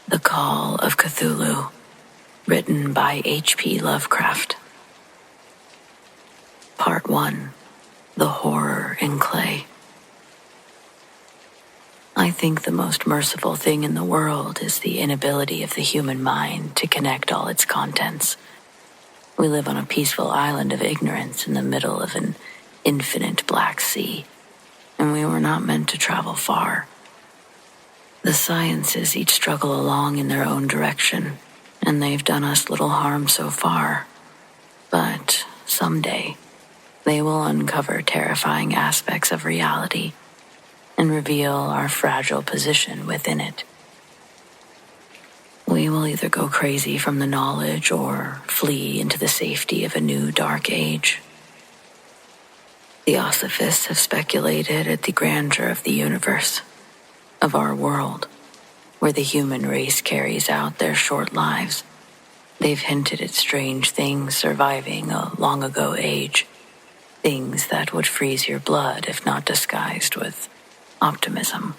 The Call of Cthulhu, written by H.P. Lovecraft. Part 1. The Horror in Clay. I think the most merciful thing in the world is the inability of the human mind to connect all its contents. We live on a peaceful island of ignorance in the middle of an infinite black sea, and we were not meant to travel far. The sciences each struggle along in their own direction, and they've done us little harm so far. But someday, they will uncover terrifying aspects of reality and reveal our fragile position within it. We will either go crazy from the knowledge or flee into the safety of a new dark age. Theosophists have speculated at the grandeur of the universe, of our world, where the human race carries out their short lives. They've hinted at strange things surviving a long-ago age, things that would freeze your blood if not disguised with optimism.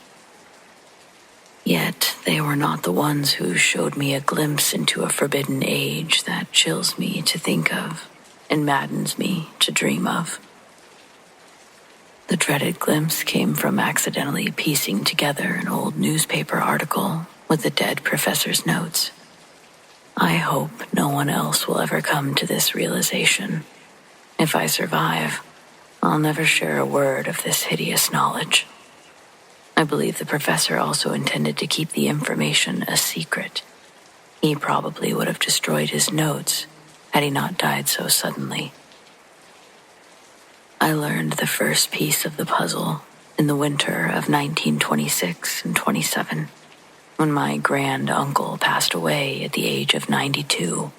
Yet they were not the ones who showed me a glimpse into a forbidden age that chills me to think of and maddens me to dream of. The dreaded glimpse came from accidentally piecing together an old newspaper article with the dead professor's notes. I hope no one else will ever come to this realization. If I survive, I'll never share a word of this hideous knowledge. I believe the professor also intended to keep the information a secret. He probably would have destroyed his notes had he not died so suddenly. I learned the first piece of the puzzle in the winter of 1926 and 27, when my grand uncle passed away at the age of 92.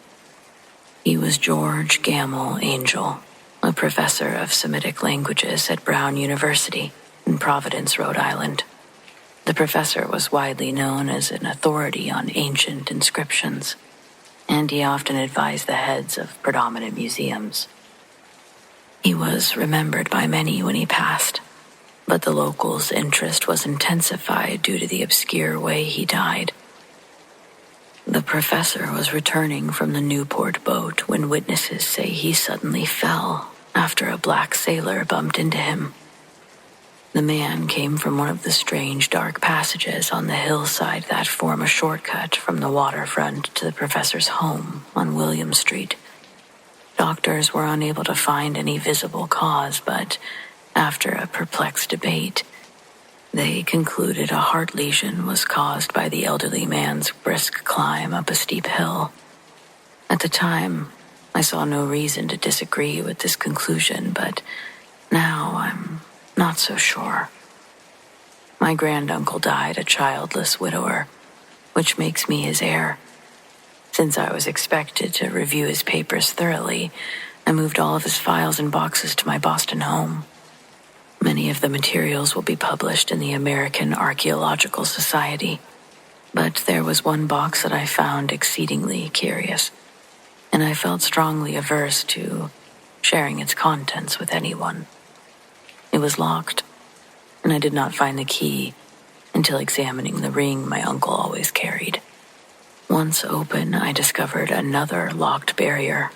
He was George Gamble Angel, a professor of Semitic languages at Brown University in Providence, Rhode Island. The professor was widely known as an authority on ancient inscriptions, and he often advised the heads of predominant museums. He was remembered by many when he passed, but the locals' interest was intensified due to the obscure way he died. The professor was returning from the Newport boat when witnesses say he suddenly fell after a black sailor bumped into him. The man came from one of the strange dark passages on the hillside that form a shortcut from the waterfront to the professor's home on William Street. Doctors were unable to find any visible cause, but after a perplexed debate, they concluded a heart lesion was caused by the elderly man's brisk climb up a steep hill. At the time, I saw no reason to disagree with this conclusion, but now I'm not so sure. My granduncle died a childless widower, which makes me his heir. Since I was expected to review his papers thoroughly, I moved all of his files and boxes to my Boston home. Many of the materials will be published in the American Archaeological Society, but there was one box that I found exceedingly curious, and I felt strongly averse to sharing its contents with anyone. It was locked, and I did not find the key until examining the ring my uncle always carried. Once open, I discovered another locked barrier.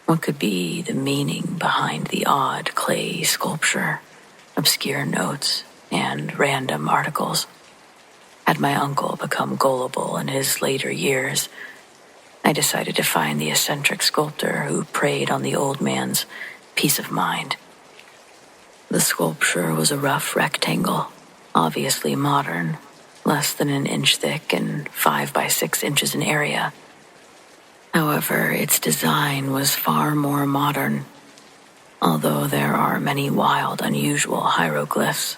What could be the meaning behind the odd clay sculpture, obscure notes, and random articles? Had my uncle become gullible in his later years, I decided to find the eccentric sculptor who preyed on the old man's peace of mind. The sculpture was a rough rectangle, obviously modern, less than an inch thick and 5 by 6 inches in area. However, its design was far more modern. Although there are many wild, unusual hieroglyphs,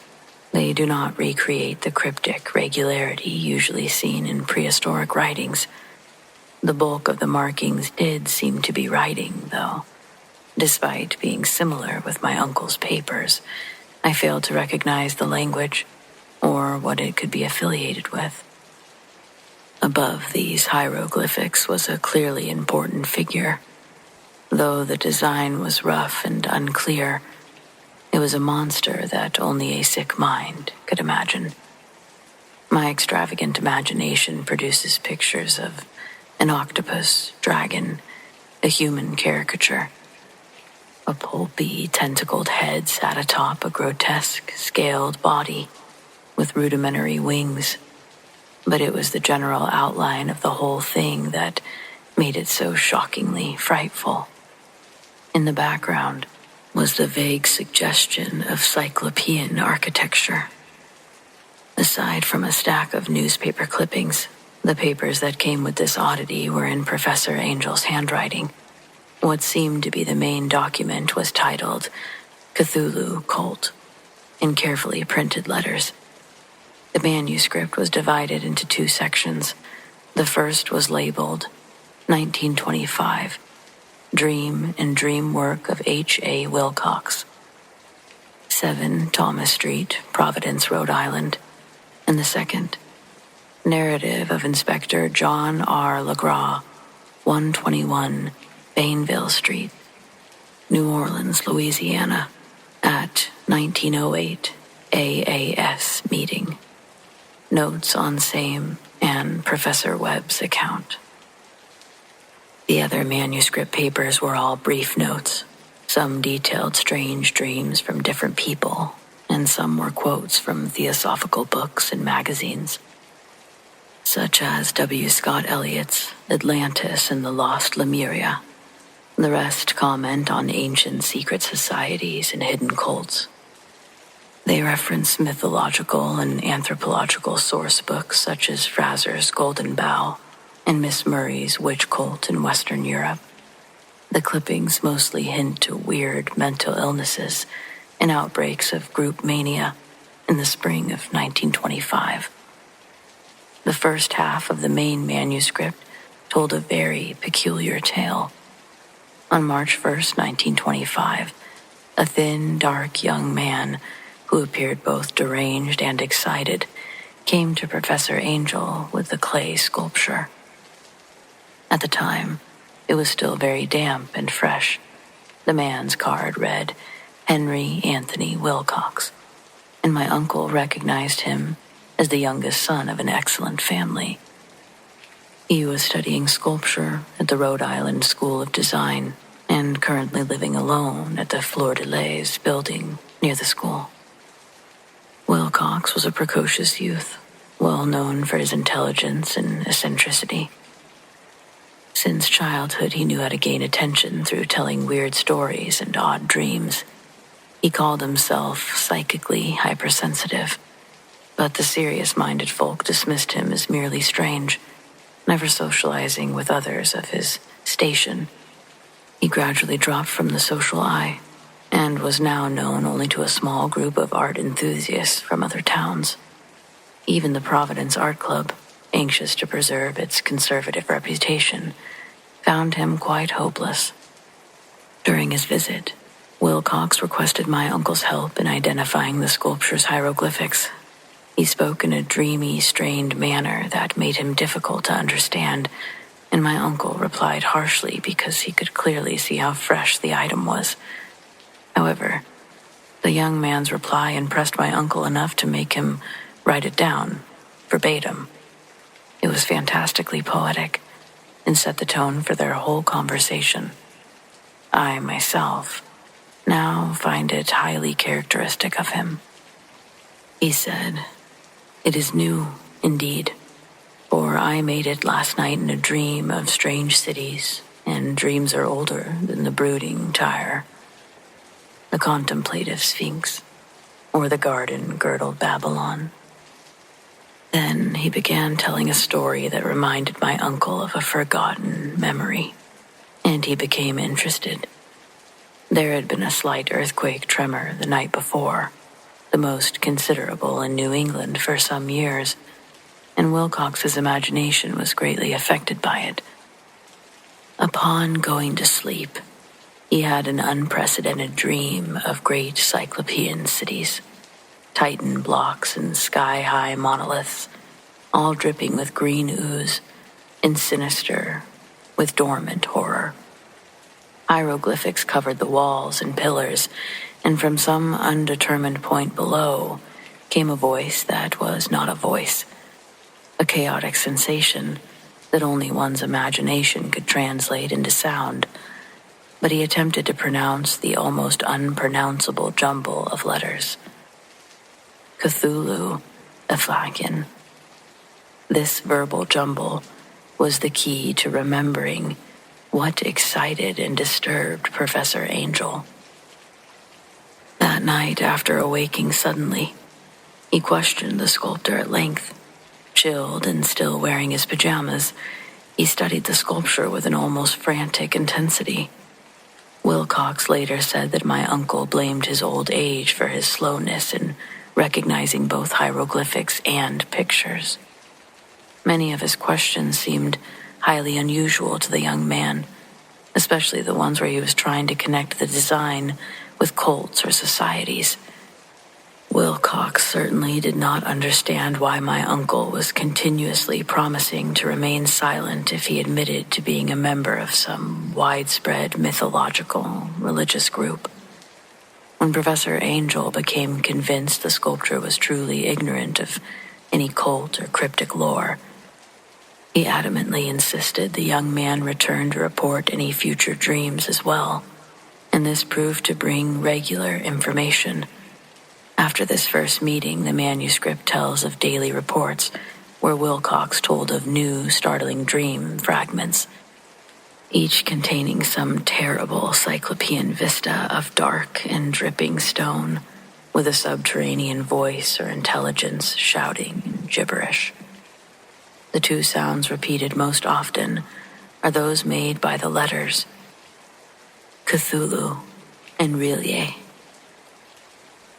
they do not recreate the cryptic regularity usually seen in prehistoric writings. The bulk of the markings did seem to be writing, though. Despite being similar with my uncle's papers, I failed to recognize the language or what it could be affiliated with. Above these hieroglyphics was a clearly important figure. Though the design was rough and unclear, it was a monster that only a sick mind could imagine. My extravagant imagination produces pictures of an octopus, dragon, a human caricature. A pulpy, tentacled head sat atop a grotesque, scaled body with rudimentary wings. But it was the general outline of the whole thing that made it so shockingly frightful. In the background was the vague suggestion of cyclopean architecture. Aside from a stack of newspaper clippings, the papers that came with this oddity were in Professor Angel's handwriting. What seemed to be the main document was titled Cthulhu Cult in carefully printed letters. The manuscript was divided into two sections. The first was labeled 1925, Dream and Dream Work of H.A. Wilcox, 7 Thomas Street, Providence, Rhode Island. And the second, Narrative of Inspector John R. LeGras, 121 Bainville Street, New Orleans, Louisiana, at 1908 AAS meeting. Notes on same and Professor Webb's account. The other manuscript papers were all brief notes. Some detailed strange dreams from different people, and some were quotes from theosophical books and magazines, such as W. Scott Eliot's Atlantis and the Lost Lemuria. The rest comment on ancient secret societies and hidden cults. They reference mythological and anthropological source books such as Fraser's Golden Bough and Miss Murray's Witch Cult in Western Europe. The clippings mostly hint to weird mental illnesses and outbreaks of group mania in the spring of 1925. The first half of the main manuscript told a very peculiar tale. On March 1st, 1925, a thin, dark young man who appeared both deranged and excited came to Professor Angel with the clay sculpture. At the time, it was still very damp and fresh. The man's card read, Henry Anthony Wilcox, and my uncle recognized him as the youngest son of an excellent family. He was studying sculpture at the Rhode Island School of Design and currently living alone at the Bourdelais building near the school. Wilcox was a precocious youth, well known for his intelligence and eccentricity. Since childhood, he knew how to gain attention through telling weird stories and odd dreams. He called himself psychically hypersensitive, but the serious-minded folk dismissed him as merely strange, never socializing with others of his station. He gradually dropped from the social eye and was now known only to a small group of art enthusiasts from other towns. Even the Providence Art Club, anxious to preserve its conservative reputation, found him quite hopeless. During his visit, Wilcox requested my uncle's help in identifying the sculpture's hieroglyphics. He spoke in a dreamy, strained manner that made him difficult to understand, and my uncle replied harshly because he could clearly see how fresh the item was. However, the young man's reply impressed my uncle enough to make him write it down, verbatim. It was fantastically poetic and set the tone for their whole conversation. I, myself, now find it highly characteristic of him. He said, "It is new, indeed, for I made it last night in a dream of strange cities, and dreams are older than the brooding Tyre, the contemplative Sphinx, or the garden-girdled Babylon." Then he began telling a story that reminded my uncle of a forgotten memory, and he became interested. There had been a slight earthquake tremor the night before, the most considerable in New England for some years, and Wilcox's imagination was greatly affected by it. Upon going to sleep, he had an unprecedented dream of great cyclopean cities, Titan blocks and sky-high monoliths, all dripping with green ooze and sinister with dormant horror. Hieroglyphics covered the walls and pillars, and from some undetermined point below came a voice that was not a voice, a chaotic sensation that only one's imagination could translate into sound, but he attempted to pronounce the almost unpronounceable jumble of letters. Cthulhu, Eflakin. This verbal jumble was the key to remembering what excited and disturbed Professor Angel. That night, after awaking suddenly, he questioned the sculptor at length. Chilled and still wearing his pajamas, he studied the sculpture with an almost frantic intensity. Wilcox later said that my uncle blamed his old age for his slowness in recognizing both hieroglyphics and pictures. Many of his questions seemed highly unusual to the young man, especially the ones where he was trying to connect the design with cults or societies. Wilcox certainly did not understand why my uncle was continuously promising to remain silent if he admitted to being a member of some widespread mythological religious group. When Professor Angel became convinced the sculptor was truly ignorant of any cult or cryptic lore, he adamantly insisted the young man return to report any future dreams as well, and this proved to bring regular information. After this first meeting, the manuscript tells of daily reports where Wilcox told of new, startling dream fragments, each containing some terrible cyclopean vista of dark and dripping stone, with a subterranean voice or intelligence shouting in gibberish. The two sounds repeated most often are those made by the letters Cthulhu and RIPLEY.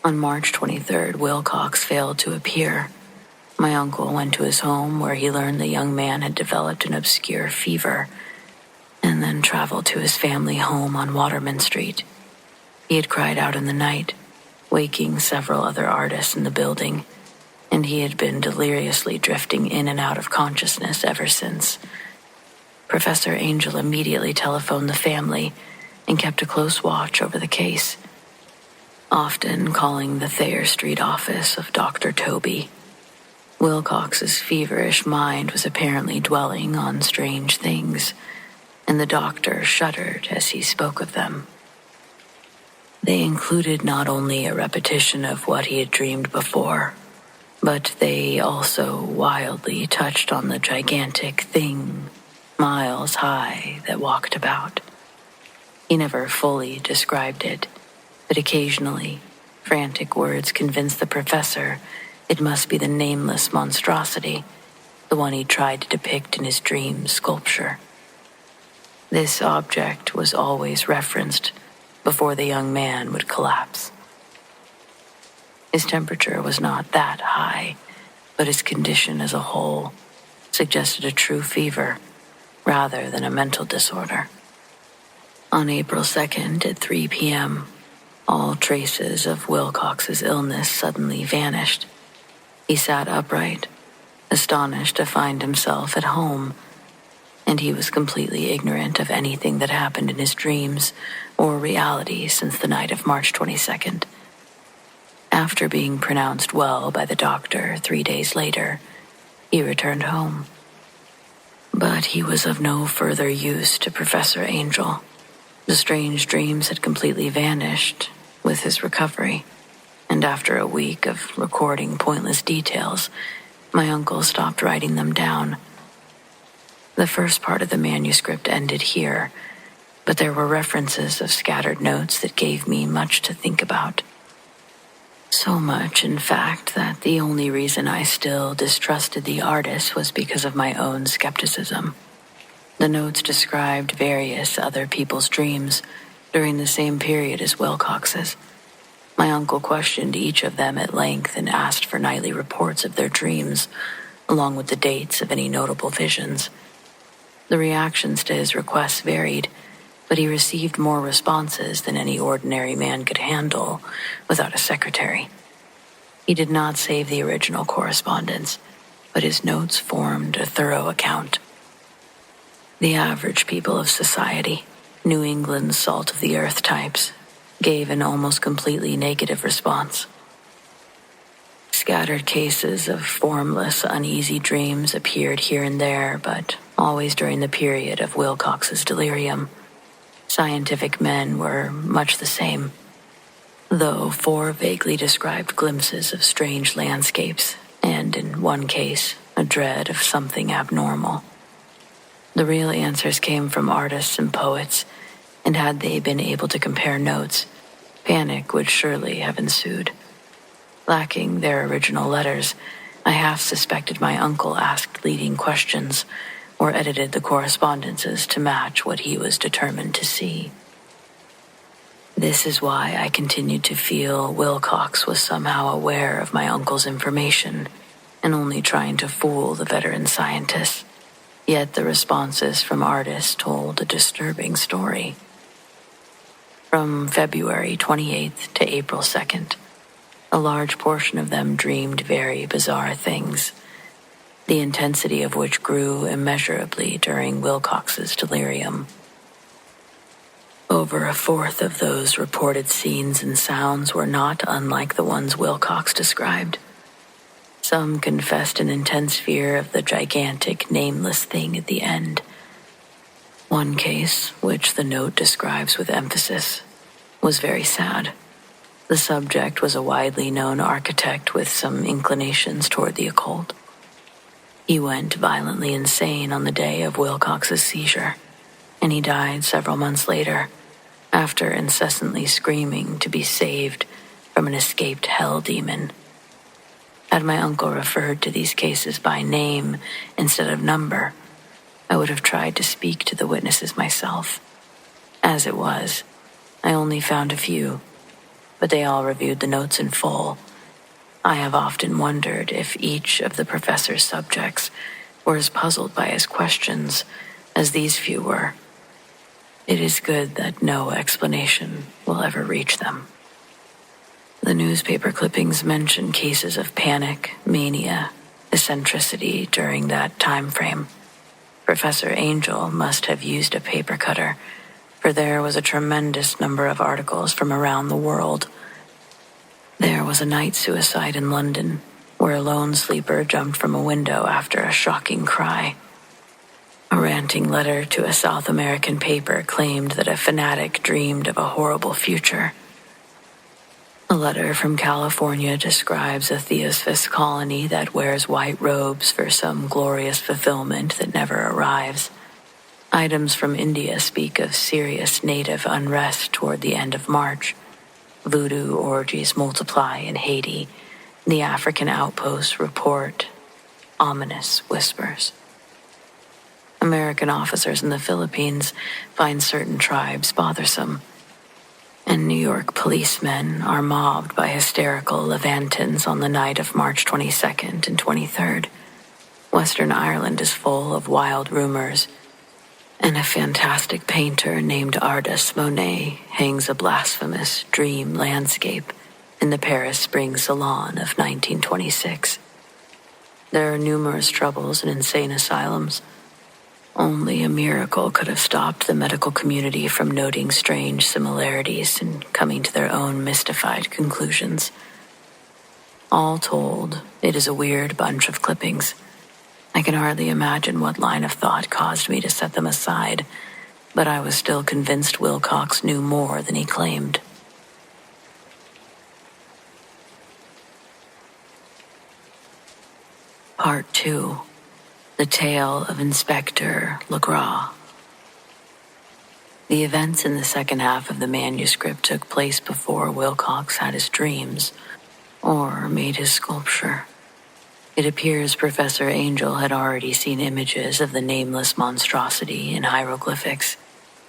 On March 23rd, Wilcox failed to appear. My uncle went to his home where he learned the young man had developed an obscure fever, and then traveled to his family home on Waterman Street. He had cried out in the night, waking several other artists in the building, and he had been deliriously drifting in and out of consciousness ever since. Professor Angel immediately telephoned the family and kept a close watch over the case, often calling the Thayer Street office of Dr. Toby. Wilcox's feverish mind was apparently dwelling on strange things, and the doctor shuddered as he spoke of them. They included not only a repetition of what he had dreamed before, but they also wildly touched on the gigantic thing, miles high, that walked about. He never fully described it, but occasionally, frantic words convinced the professor it must be the nameless monstrosity, the one he tried to depict in his dream sculpture. This object was always referenced before the young man would collapse. His temperature was not that high, but his condition as a whole suggested a true fever rather than a mental disorder. On April 2nd at 3 p.m., all traces of Wilcox's illness suddenly vanished. He sat upright, astonished to find himself at home, and he was completely ignorant of anything that happened in his dreams or reality since the night of March 22nd. After being pronounced well by the doctor 3 days later, he returned home. But he was of no further use to Professor Angel. The strange dreams had completely vanished with his recovery, and after a week of recording pointless details, my uncle stopped writing them down. The first part of the manuscript ended here, but there were references of scattered notes that gave me much to think about. So much, in fact, that the only reason I still distrusted the artist was because of my own skepticism. The notes described various other people's dreams during the same period as Wilcox's. My uncle questioned each of them at length and asked for nightly reports of their dreams, along with the dates of any notable visions. The reactions to his requests varied, but he received more responses than any ordinary man could handle without a secretary. He did not save the original correspondence, but his notes formed a thorough account. The average people of society, New England's salt-of-the-earth types, gave an almost completely negative response. Scattered cases of formless, uneasy dreams appeared here and there, but always during the period of Wilcox's delirium. Scientific men were much the same, though 4 vaguely described glimpses of strange landscapes, and in one case, a dread of something abnormal. The real answers came from artists and poets, and had they been able to compare notes, panic would surely have ensued. Lacking their original letters, I half suspected my uncle asked leading questions, or edited the correspondences to match what he was determined to see. This is why I continued to feel Wilcox was somehow aware of my uncle's information, and only trying to fool the veteran scientists. Yet the responses from artists told a disturbing story. From February 28th to April 2nd, a large portion of them dreamed very bizarre things, the intensity of which grew immeasurably during Wilcox's delirium. Over a fourth of those reported scenes and sounds were not unlike the ones Wilcox described. Some confessed an intense fear of the gigantic, nameless thing at the end. One case, which the note describes with emphasis, was very sad. The subject was a widely known architect with some inclinations toward the occult. He went violently insane on the day of Wilcox's seizure, and he died several months later, after incessantly screaming to be saved from an escaped hell demon. Had my uncle referred to these cases by name instead of number, I would have tried to speak to the witnesses myself. As it was, I only found a few, but they all reviewed the notes in full. I have often wondered if each of the professor's subjects were as puzzled by his questions as these few were. It is good that no explanation will ever reach them. The newspaper clippings mention cases of panic, mania, eccentricity during that time frame. Professor Angel must have used a paper cutter, for there was a tremendous number of articles from around the world. There was a night suicide in London, where a lone sleeper jumped from a window after a shocking cry. A ranting letter to a South American paper claimed that a fanatic dreamed of a horrible future. A letter from California describes a theosophist colony that wears white robes for some glorious fulfillment that never arrives. Items from India speak of serious native unrest toward the end of March. Voodoo orgies multiply in Haiti. The African outposts report ominous whispers. American officers in the Philippines find certain tribes bothersome, and New York policemen are mobbed by hysterical Levantins on the night of March 22nd and 23rd. Western Ireland is full of wild rumors, and a fantastic painter named Ardas Monet hangs a blasphemous dream landscape in the Paris Spring Salon of 1926. There are numerous troubles in insane asylums. Only a miracle could have stopped the medical community from noting strange similarities and coming to their own mystified conclusions. All told, it is a weird bunch of clippings. I can hardly imagine what line of thought caused me to set them aside, but I was still convinced Wilcox knew more than he claimed. Part 2. The Tale of Inspector Legras. The events in the second half of the manuscript took place before Wilcox had his dreams, or made his sculpture. It appears Professor Angel had already seen images of the nameless monstrosity in hieroglyphics,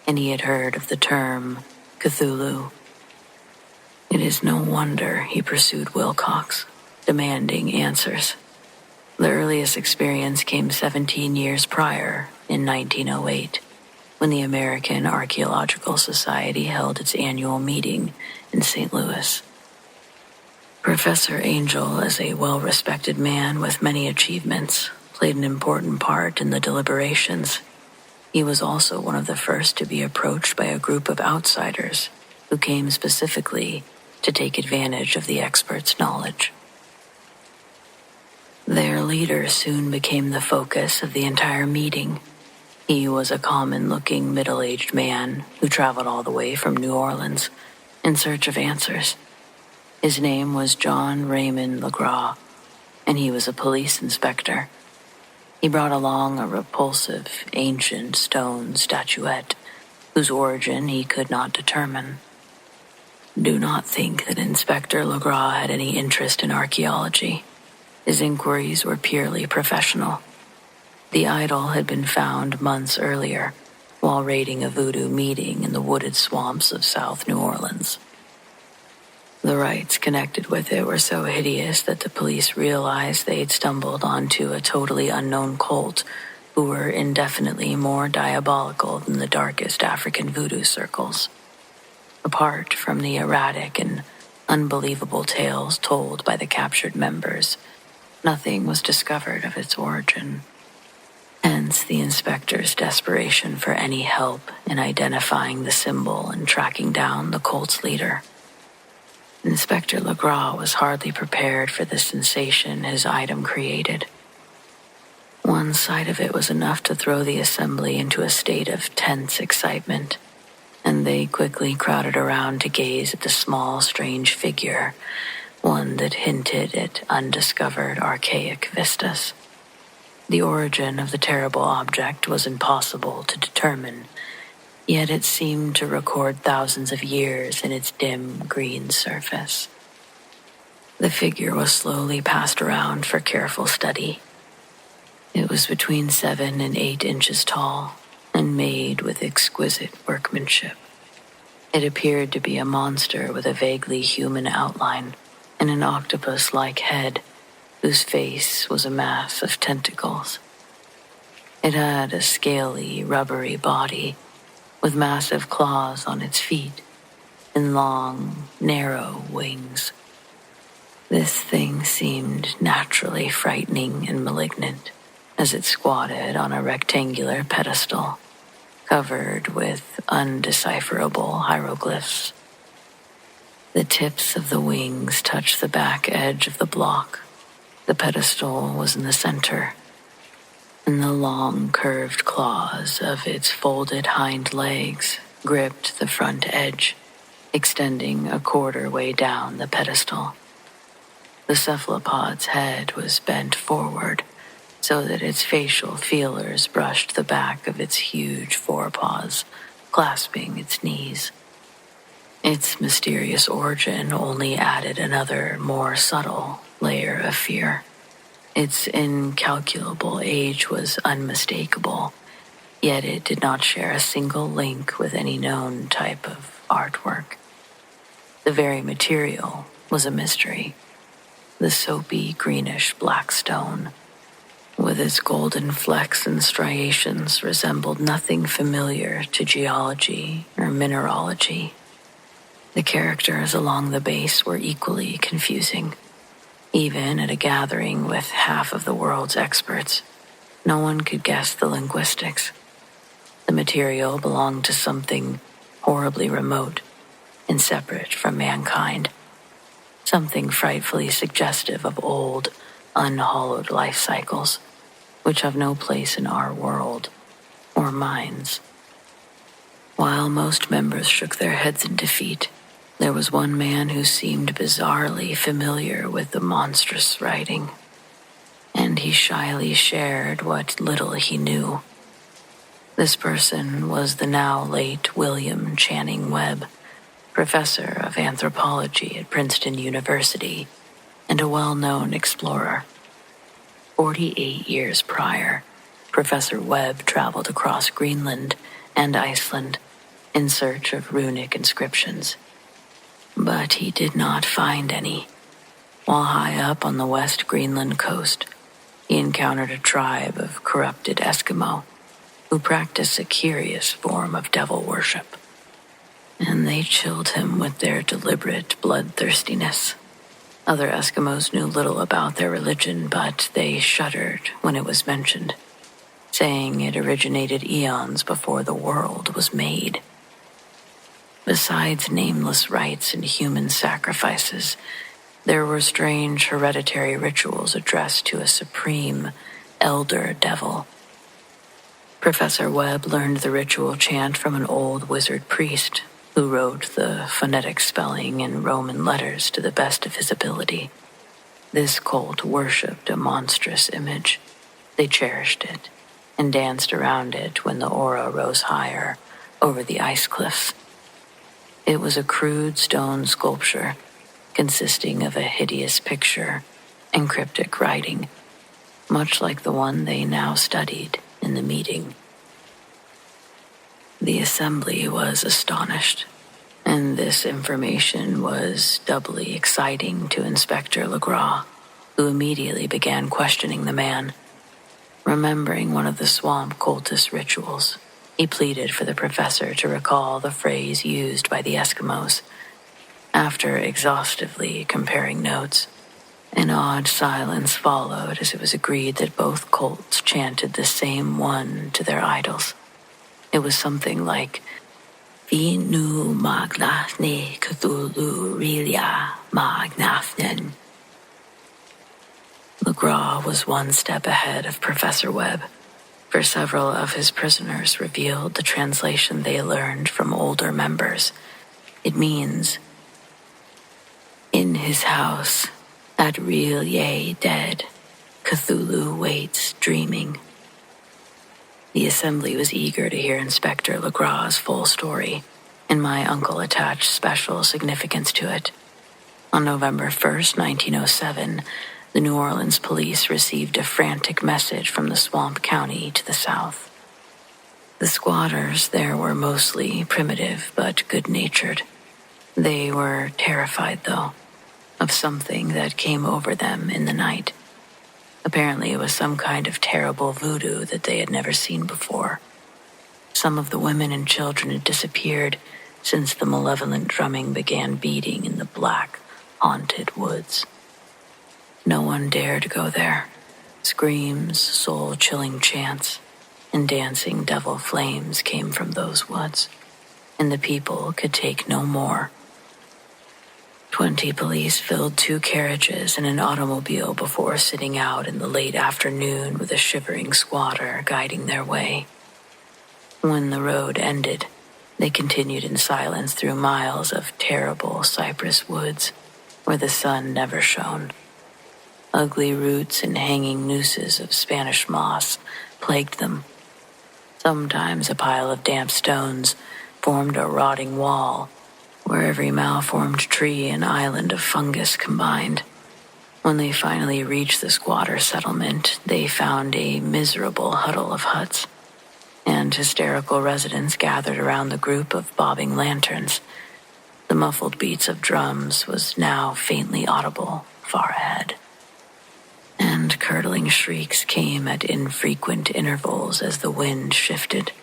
and he had heard of the term Cthulhu. It is no wonder he pursued Wilcox, demanding answers. The earliest experience came 17 years prior, in 1908, when the American Archaeological Society held its annual meeting in St. Louis. Professor Angel, as a well-respected man with many achievements, played an important part in the deliberations. He was also one of the first to be approached by a group of outsiders who came specifically to take advantage of the experts' knowledge. Their leader soon became the focus of the entire meeting. He was a common-looking middle-aged man who traveled all the way from New Orleans in search of answers. His name was John Raymond Legras, and he was a police inspector. He brought along a repulsive, ancient stone statuette whose origin he could not determine. Do not think that Inspector Legras had any interest in archaeology. His inquiries were purely professional. The idol had been found months earlier while raiding a voodoo meeting in the wooded swamps of South New Orleans. The rites connected with it were so hideous that the police realized they'd stumbled onto a totally unknown cult who were indefinitely more diabolical than the darkest African voodoo circles. Apart from the erratic and unbelievable tales told by the captured members, nothing was discovered of its origin. Hence the inspector's desperation for any help in identifying the symbol and tracking down the cult's leader. Inspector Legras was hardly prepared for the sensation his item created. One sight of it was enough to throw the assembly into a state of tense excitement, and they quickly crowded around to gaze at the small, strange figure, one that hinted at undiscovered archaic vistas. The origin of the terrible object was impossible to determine, yet it seemed to record thousands of years in its dim green surface. The figure was slowly passed around for careful study. It was between 7 and 8 inches tall and made with exquisite workmanship. It appeared to be a monster with a vaguely human outline and an octopus-like head whose face was a mass of tentacles. It had a scaly, rubbery body with massive claws on its feet and long, narrow wings. This thing seemed naturally frightening and malignant as it squatted on a rectangular pedestal covered with undecipherable hieroglyphs. The tips of the wings touched the back edge of the block. The pedestal was in the center, and the long, curved claws of its folded hind legs gripped the front edge, extending a quarter way down the pedestal. The cephalopod's head was bent forward so that its facial feelers brushed the back of its huge forepaws, clasping its knees. Its mysterious origin only added another, more subtle layer of fear. Its incalculable age was unmistakable, yet it did not share a single link with any known type of artwork. The very material was a mystery. The soapy, greenish black stone, with its golden flecks and striations, resembled nothing familiar to geology or mineralogy. The characters along the base were equally confusing. Even at a gathering with half of the world's experts, no one could guess the linguistics. The material belonged to something horribly remote and separate from mankind, something frightfully suggestive of old, unhallowed life cycles, which have no place in our world or minds. While most members shook their heads in defeat, there was one man who seemed bizarrely familiar with the monstrous writing, and he shyly shared what little he knew. This person was the now late William Channing Webb, professor of anthropology at Princeton University and a well-known explorer. 48 years prior, Professor Webb traveled across Greenland and Iceland in search of runic inscriptions. But he did not find any. While high up on the West Greenland coast, he encountered a tribe of corrupted Eskimo who practiced a curious form of devil worship. And they chilled him with their deliberate bloodthirstiness. Other Eskimos knew little about their religion, but they shuddered when it was mentioned, saying it originated eons before the world was made. Besides nameless rites and human sacrifices, there were strange hereditary rituals addressed to a supreme elder devil. Professor Webb learned the ritual chant from an old wizard priest who wrote the phonetic spelling in Roman letters to the best of his ability. This cult worshipped a monstrous image. They cherished it and danced around it when the aura rose higher over the ice cliffs. It was a crude stone sculpture consisting of a hideous picture and cryptic writing, much like the one they now studied in the meeting. The assembly was astonished, and this information was doubly exciting to Inspector Legras, who immediately began questioning the man. Remembering one of the swamp cultist rituals, he pleaded for the professor to recall the phrase used by the Eskimos. After exhaustively comparing notes, an odd silence followed as it was agreed that both cults chanted the same one to their idols. It was something like, Vinu magnafne Cthulhu relia magnafnen. Legras was one step ahead of Professor Webb, for several of his prisoners revealed the translation they learned from older members. It means, in his house, at real yea dead, Cthulhu waits dreaming. The assembly was eager to hear Inspector Legras' full story, and my uncle attached special significance to it. On November 1st, 1907, the New Orleans police received a frantic message from the swamp county to the south. The squatters there were mostly primitive but good-natured. They were terrified, though, of something that came over them in the night. Apparently it was some kind of terrible voodoo that they had never seen before. Some of the women and children had disappeared since the malevolent drumming began beating in the black, haunted woods. No one dared go there. Screams, soul-chilling chants, and dancing devil flames came from those woods, and the people could take no more. 20 police filled 2 carriages and an automobile before sitting out in the late afternoon with a shivering squatter guiding their way. When the road ended, they continued in silence through miles of terrible cypress woods where the sun never shone. Ugly roots and hanging nooses of Spanish moss plagued them. Sometimes a pile of damp stones formed a rotting wall where every malformed tree and island of fungus combined. When they finally reached the squatter settlement, they found a miserable huddle of huts, and hysterical residents gathered around the group of bobbing lanterns. The muffled beats of drums was now faintly audible far ahead, and curdling shrieks came at infrequent intervals as the wind shifted.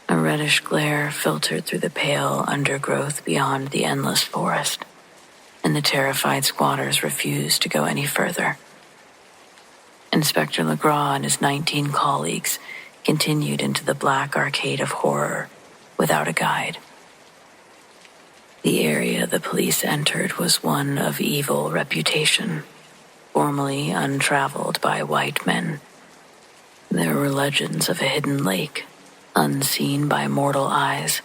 A reddish glare filtered through the pale undergrowth beyond the endless forest, and the terrified squatters refused to go any further. Inspector Legras and his 19 colleagues continued into the black arcade of horror without a guide. The area the police entered was one of evil reputation, formerly untraveled by white men. There were legends of a hidden lake, unseen by mortal eyes,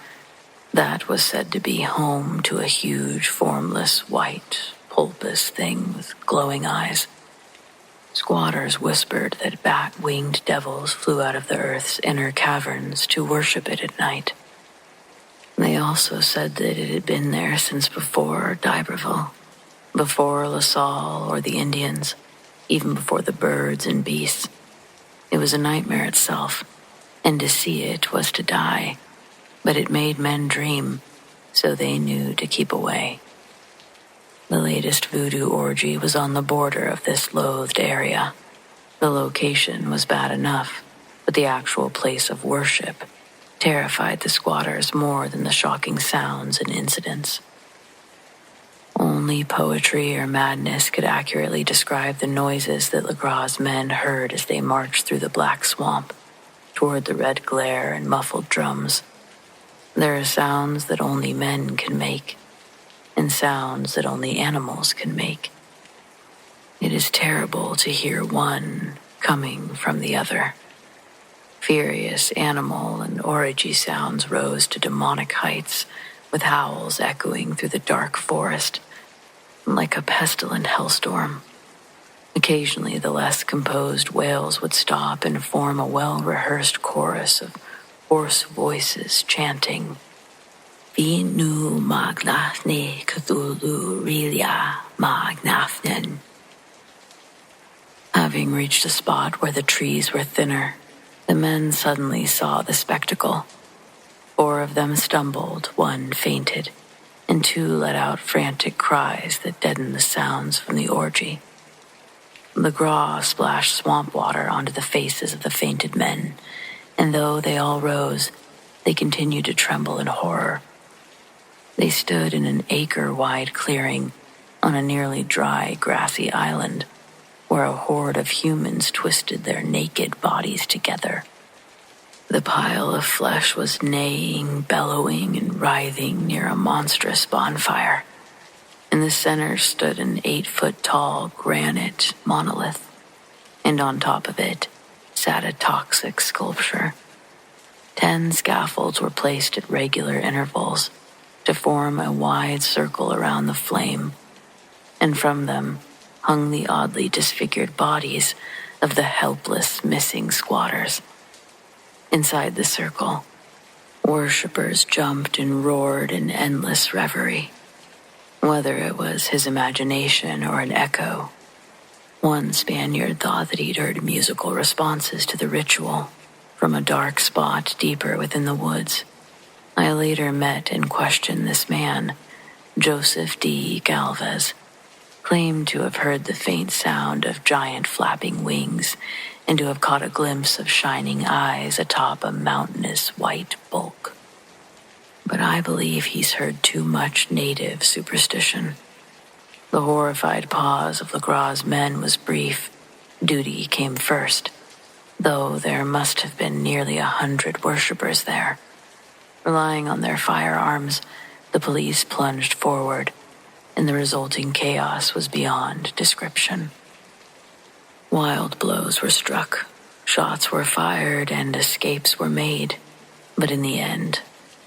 that was said to be home to a huge, formless, white, pulpous thing with glowing eyes. Squatters whispered that bat-winged devils flew out of the earth's inner caverns to worship it at night. They also said that it had been there since before D'Iberville, before La Salle or the Indians, even before the birds and beasts. It was a nightmare itself, and to see it was to die, but it made men dream, so they knew to keep away. The latest voodoo orgy was on the border of this loathed area. The location was bad enough, but the actual place of worship terrified the squatters more than the shocking sounds and incidents. Only poetry or madness could accurately describe the noises that Legras' men heard as they marched through the black swamp toward the red glare and muffled drums. There are sounds that only men can make, and sounds that only animals can make. It is terrible to hear one coming from the other. Furious animal and orgy sounds rose to demonic heights, with howls echoing through the dark forest, like a pestilent hellstorm. Occasionally, the less composed wails would stop and form a well-rehearsed chorus of hoarse voices chanting, Vinu magnafne Cthulhu rilia magnafnen. Having reached a spot where the trees were thinner, the men suddenly saw the spectacle. 4 of them stumbled, 1 fainted, and 2 let out frantic cries that deadened the sounds from the orgy. The Gra splashed swamp water onto the faces of the fainted men, and though they all rose, they continued to tremble in horror. They stood in an acre-wide clearing on a nearly dry, grassy island where a horde of humans twisted their naked bodies together. The pile of flesh was neighing, bellowing, and writhing near a monstrous bonfire. In the center stood an 8-foot-tall granite monolith, and on top of it sat a toxic sculpture. 10 scaffolds were placed at regular intervals to form a wide circle around the flame, and from them hung the oddly disfigured bodies of the helpless missing squatters. Inside the circle, worshippers jumped and roared in endless reverie. Whether it was his imagination or an echo, one Spaniard thought that he'd heard musical responses to the ritual from a dark spot deeper within the woods. I later met and questioned this man, Joseph D. Galvez, claimed to have heard the faint sound of giant flapping wings and to have caught a glimpse of shining eyes atop a mountainous white bulk. But I believe he's heard too much native superstition. The horrified pause of Legras's men was brief. Duty came first, though there must have been nearly 100 worshippers there. Relying on their firearms, the police plunged forward, and the resulting chaos was beyond description. Wild blows were struck, shots were fired, and escapes were made. But in the end,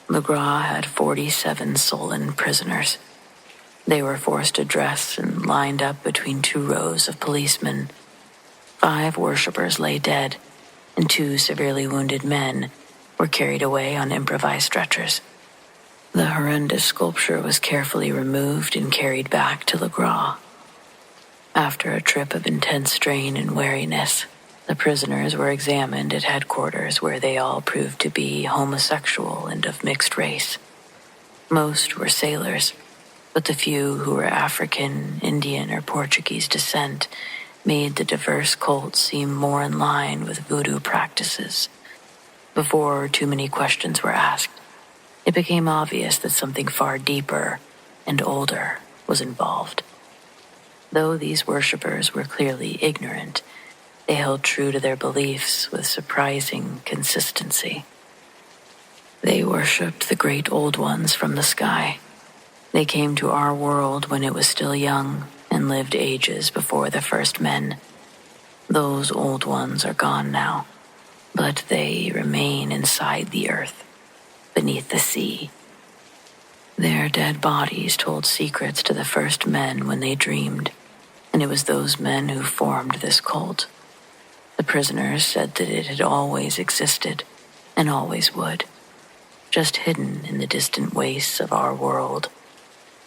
Legras had 47 sullen prisoners. They were forced to dress and lined up between 2 rows of policemen. 5 worshippers lay dead, and 2 severely wounded men were carried away on improvised stretchers. The horrendous sculpture was carefully removed and carried back to Legras. After a trip of intense strain and weariness, the prisoners were examined at headquarters where they all proved to be homosexual and of mixed race. Most were sailors, but the few who were African, Indian, or Portuguese descent made the diverse cult seem more in line with voodoo practices. Before too many questions were asked, it became obvious that something far deeper and older was involved. Though these worshippers were clearly ignorant, they held true to their beliefs with surprising consistency. They worshipped the great old ones from the sky. They came to our world when it was still young and lived ages before the first men. Those old ones are gone now, but they remain inside the earth, beneath the sea. Their dead bodies told secrets to the first men when they dreamed, and it was those men who formed this cult. The prisoners said that it had always existed and always would, just hidden in the distant wastes of our world,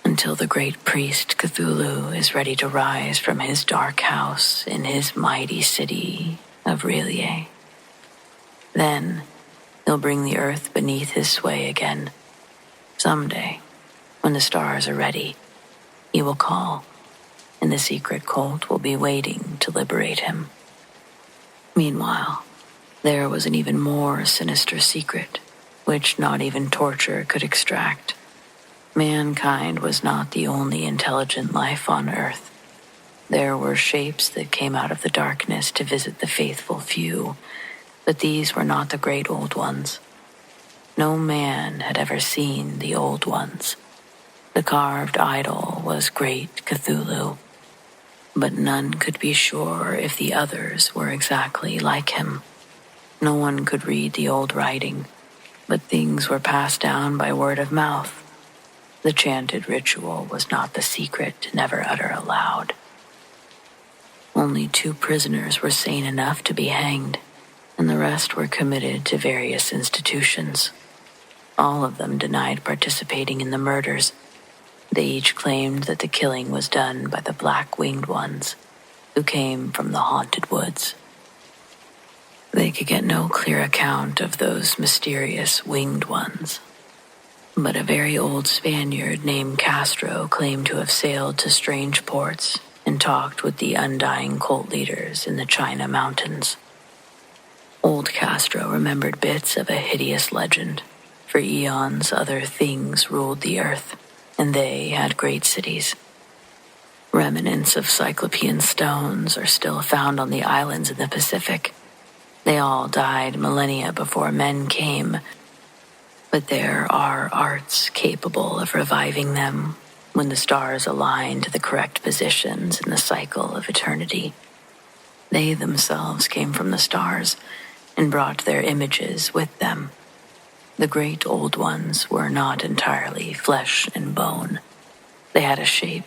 until the great priest Cthulhu is ready to rise from his dark house in his mighty city of RIPLEY. Then he'll bring the earth beneath his sway again. Someday, when the stars are ready, he will call, and the secret cult will be waiting to liberate him. Meanwhile, there was an even more sinister secret, which not even torture could extract. Mankind was not the only intelligent life on Earth. There were shapes that came out of the darkness to visit the faithful few, but these were not the great old ones. No man had ever seen the old ones. The carved idol was great Cthulhu. but none could be sure if the others were exactly like him. No one could read the old writing, but things were passed down by word of mouth. The chanted ritual was not the secret to never utter aloud. Only 2 prisoners were sane enough to be hanged, and the rest were committed to various institutions. All of them denied participating in the murders. They each claimed that the killing was done by the black-winged ones who came from the haunted woods. They could get no clear account of those mysterious winged ones, but a very old Spaniard named Castro claimed to have sailed to strange ports and talked with the undying cult leaders in the China mountains. Old Castro remembered bits of a hideous legend. For eons, other things ruled the earth, and they had great cities. Remnants of cyclopean stones are still found on the islands in the Pacific. They all died millennia before men came, but there are arts capable of reviving them when the stars align to the correct positions in the cycle of eternity. They themselves came from the stars and brought their images with them. The great old ones were not entirely flesh and bone. They had a shape,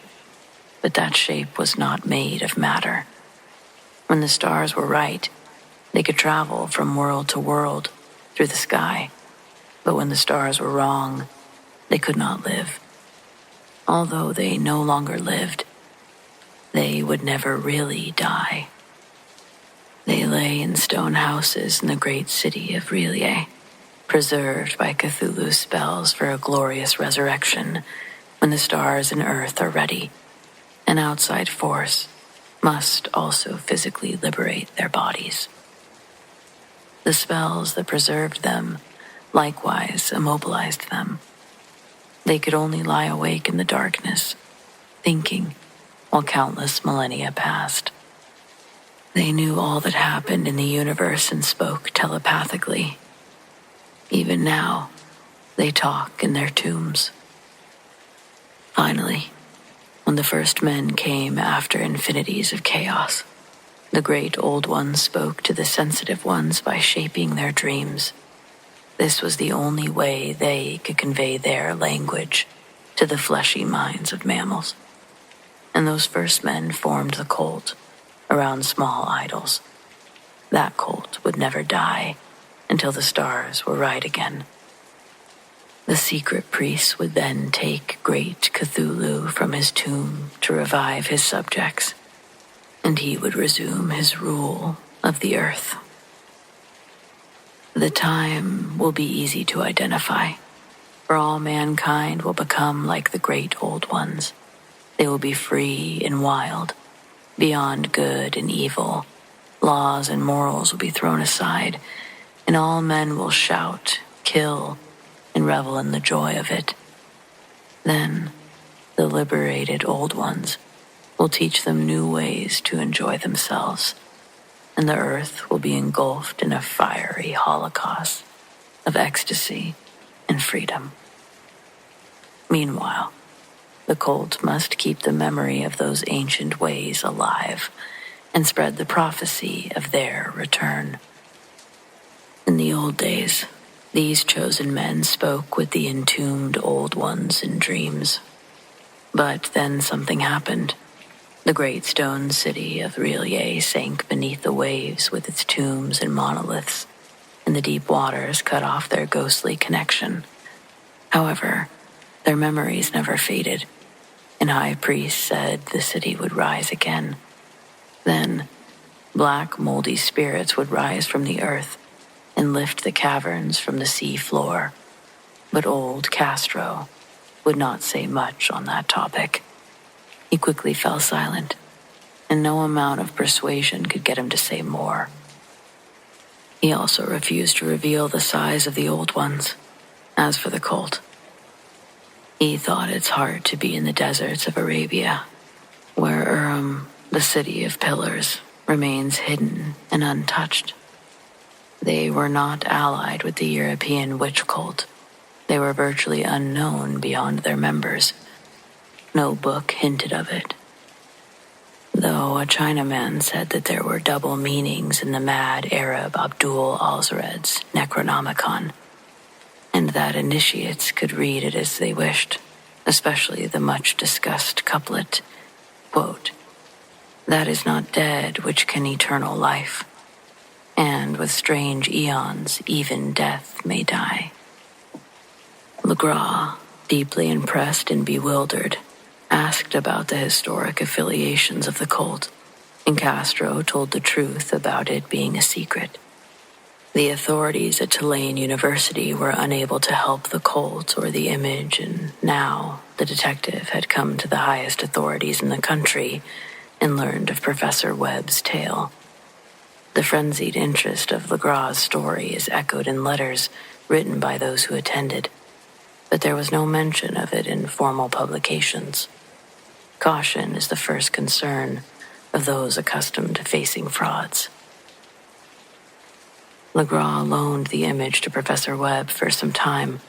but that shape was not made of matter. When the stars were right, they could travel from world to world through the sky, but when the stars were wrong, they could not live. Although they no longer lived, they would never really die. They lay in stone houses in the great city of RIPLEY, preserved by Cthulhu's spells for a glorious resurrection when the stars and earth are ready. An outside force must also physically liberate their bodies. The spells that preserved them likewise immobilized them. They could only lie awake in the darkness, thinking, while countless millennia passed. They knew all that happened in the universe and spoke telepathically. Even now, they talk in their tombs. Finally, when the first men came after infinities of chaos, the great old ones spoke to the sensitive ones by shaping their dreams. This was the only way they could convey their language to the fleshy minds of mammals. And those first men formed the cult around small idols. That cult would never die until the stars were right again. The secret priests would then take great Cthulhu from his tomb to revive his subjects, and he would resume his rule of the earth. The time will be easy to identify, for all mankind will become like the great old ones. They will be free and wild, beyond good and evil. Laws and morals will be thrown aside, and all men will shout, kill, and revel in the joy of it. Then, the liberated old ones will teach them new ways to enjoy themselves, and the earth will be engulfed in a fiery holocaust of ecstasy and freedom. Meanwhile, the cult must keep the memory of those ancient ways alive and spread the prophecy of their return. In the old days, these chosen men spoke with the entombed old ones in dreams. But then something happened. The great stone city of RIPLEY sank beneath the waves with its tombs and monoliths, and the deep waters cut off their ghostly connection. However, their memories never faded, and high priests said the city would rise again. Then, black, moldy spirits would rise from the earth and lift the caverns from the sea floor. But old Castro would not say much on that topic. He quickly fell silent, and no amount of persuasion could get him to say more. He also refused to reveal the size of the old ones. As for the cult, he thought its heart to be in the deserts of Arabia, where the city of pillars, remains hidden and untouched. They were not allied with the European witch cult. They were virtually unknown beyond their members. No book hinted of it. though a Chinaman said that there were double meanings in the mad Arab Abdul al-Zared's Necronomicon, and that initiates could read it as they wished, especially the much-discussed couplet, quote, "That is not dead which can eternal life, and with strange eons even death may die." Legras, deeply impressed and bewildered, asked about the historic affiliations of the cult, and Castro told the truth about it being a secret. The authorities at Tulane University were unable to help the cult or the image, and now the detective had come to the highest authorities in the country and learned of Professor Webb's tale. The frenzied interest of Legras' story is echoed in letters written by those who attended, but there was no mention of it in formal publications. Caution is the first concern of those accustomed to facing frauds. Legras loaned the image to Professor Webb for some time,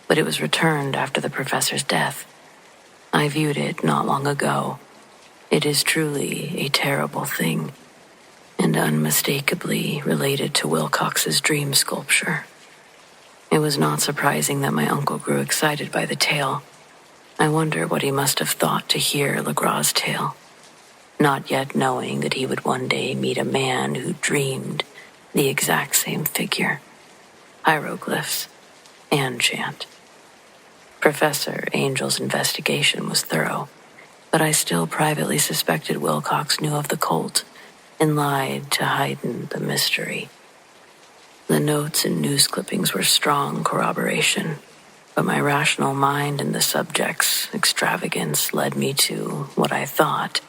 but it was returned after the professor's death. I viewed it not long ago. It is truly a terrible thing, and unmistakably related to Wilcox's dream sculpture. It was not surprising that my uncle grew excited by the tale. I wonder what he must have thought to hear Legras' tale, not yet knowing that he would one day meet a man who dreamed the exact same figure, hieroglyphs, and chant. Professor Angel's investigation was thorough, but I still privately suspected Wilcox knew of the cult and lied to heighten the mystery. The notes and news clippings were strong corroboration, but my rational mind and the subject's extravagance led me to what I thought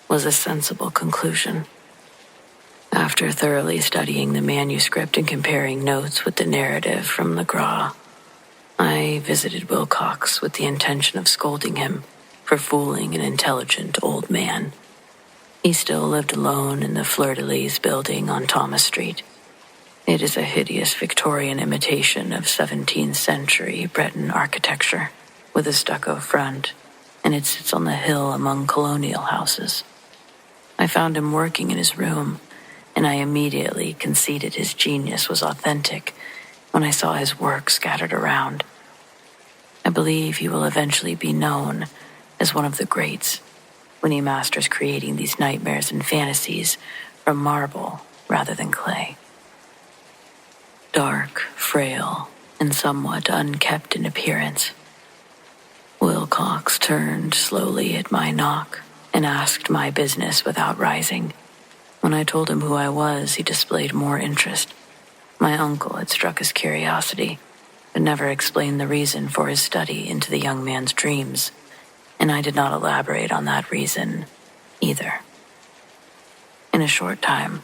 was a sensible conclusion. After thoroughly studying the manuscript and comparing notes with the narrative from Legras, I visited Wilcox with the intention of scolding him for fooling an intelligent old man. He still lived alone in the Fleur-de-Lis building on Thomas Street. It is a hideous Victorian imitation of 17th century Breton architecture, with a stucco front, and it sits on the hill among colonial houses. I found him working in his room, and I immediately conceded his genius was authentic when I saw his work scattered around. I believe he will eventually be known as one of the greats when he masters creating these nightmares and fantasies from marble rather than clay. Dark, frail, and somewhat unkept in appearance, Wilcox turned slowly at my knock and asked my business without rising. When I told him who I was, he displayed more interest. My uncle had struck his curiosity, but never explained the reason for his study into the young man's dreams, and I did not elaborate on that reason either. In a short time,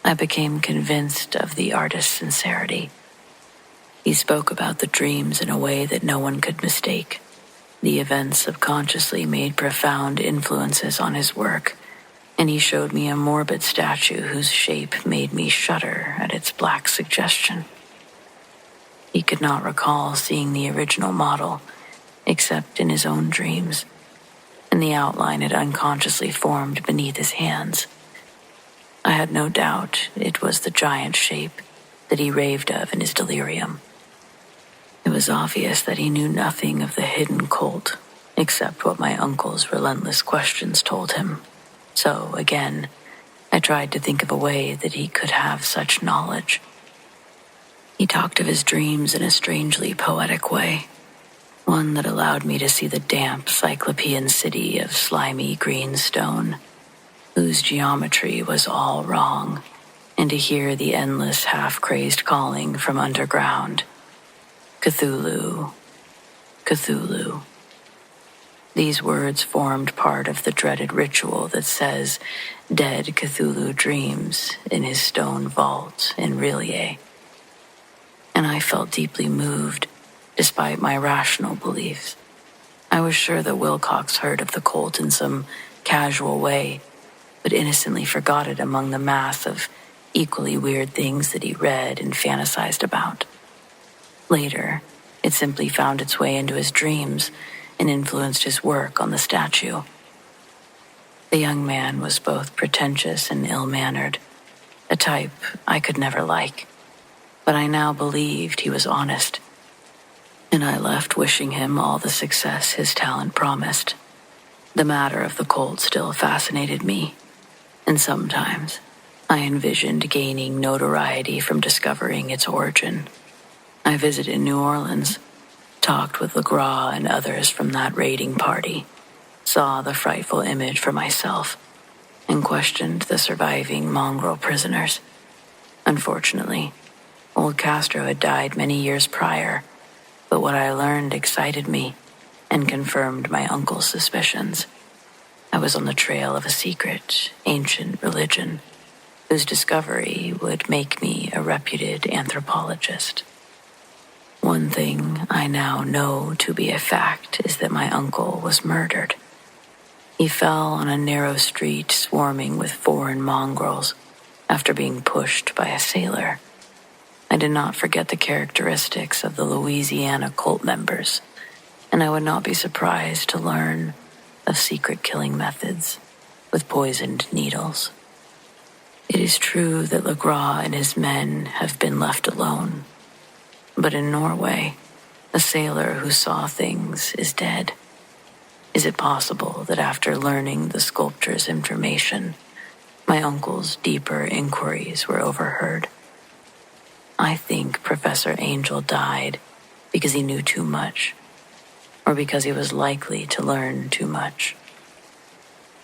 I became convinced of the artist's sincerity. He spoke about the dreams in a way that no one could mistake. The events subconsciously made profound influences on his work, and he showed me a morbid statue whose shape made me shudder at its black suggestion. He could not recall seeing the original model, except in his own dreams, and the outline had unconsciously formed beneath his hands. I had no doubt it was the giant shape that he raved of in his delirium. It was obvious that he knew nothing of the hidden cult, except what my uncle's relentless questions told him. So, again, I tried to think of a way that he could have such knowledge. He talked of his dreams in a strangely poetic way, one that allowed me to see the damp cyclopean city of slimy green stone, whose geometry was all wrong, and to hear the endless half-crazed calling from underground. Cthulhu, Cthulhu. These words formed part of the dreaded ritual that says dead Cthulhu dreams in his stone vault in Rillier. And I felt deeply moved, despite my rational beliefs. I was sure that Wilcox heard of the cult in some casual way, but innocently forgot it among the mass of equally weird things that he read and fantasized about. Later, it simply found its way into his dreams and influenced his work on the statue. The young man was both pretentious and ill-mannered, a type I could never like, but I now believed he was honest, and I left wishing him all the success his talent promised. The matter of the Colt still fascinated me, and sometimes I envisioned gaining notoriety from discovering its origin. I visited New Orleans, talked with LeGras and others from that raiding party, saw the frightful image for myself, and questioned the surviving mongrel prisoners. Unfortunately, old Castro had died many years prior, but what I learned excited me and confirmed my uncle's suspicions. I was on the trail of a secret, ancient religion, whose discovery would make me a reputed anthropologist. One thing I now know to be a fact is that my uncle was murdered. He fell on a narrow street swarming with foreign mongrels after being pushed by a sailor. I did not forget the characteristics of the Louisiana cult members, and I would not be surprised to learn of secret killing methods with poisoned needles. It is true that LeGras and his men have been left alone, but in Norway, a sailor who saw things is dead. Is it possible that after learning the sculptor's information, my uncle's deeper inquiries were overheard? I think Professor Angel died because he knew too much, or because he was likely to learn too much.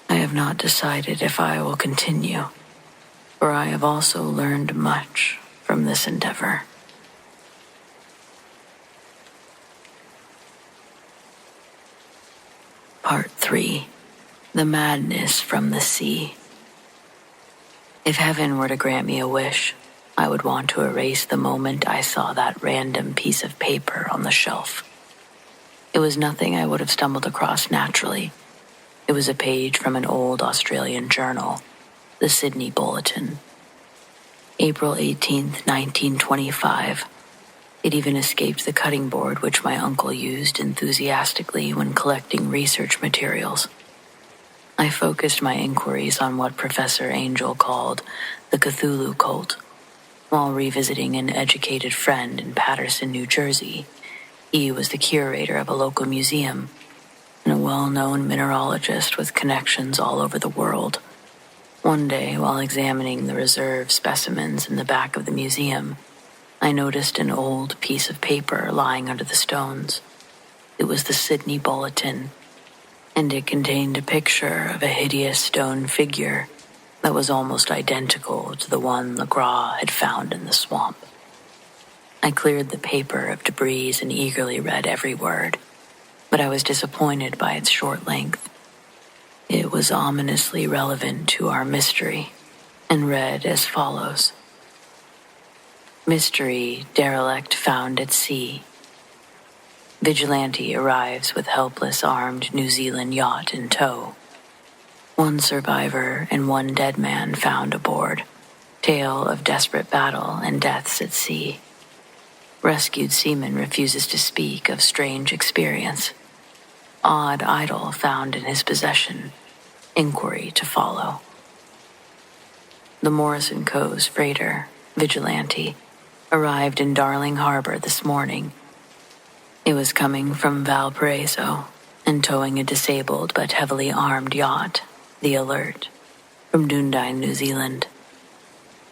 I have not decided if I will continue, for I have also learned much from this endeavor. Part 3. The Madness from the Sea. If heaven were to grant me a wish, I would want to erase the moment I saw that random piece of paper on the shelf. It was nothing I would have stumbled across naturally. It was a page from an old Australian journal, the Sydney Bulletin. April 18th, 1925. It even escaped the cutting board which my uncle used enthusiastically when collecting research materials. I focused my inquiries on what Professor Angel called the Cthulhu cult. While revisiting an educated friend in Pietersen, New Jersey, he was the curator of a local museum and a well-known mineralogist with connections all over the world. One day, while examining the reserve specimens in the back of the museum, I noticed an old piece of paper lying under the stones. It was the Sydney Bulletin, and it contained a picture of a hideous stone figure that was almost identical to the one LeGras had found in the swamp. I cleared the paper of debris and eagerly read every word, but I was disappointed by its short length. It was ominously relevant to our mystery, and read as follows. Mystery derelict found at sea. Vigilante arrives with helpless armed New Zealand yacht in tow. One survivor and one dead man found aboard. Tale of desperate battle and deaths at sea. Rescued seaman refuses to speak of strange experience. Odd idol found in his possession. Inquiry to follow. The Morrison Co's freighter, Vigilante, arrived in Darling Harbor this morning. It was coming from Valparaiso and towing a disabled but heavily armed yacht, the Alert, from Dunedin, New Zealand.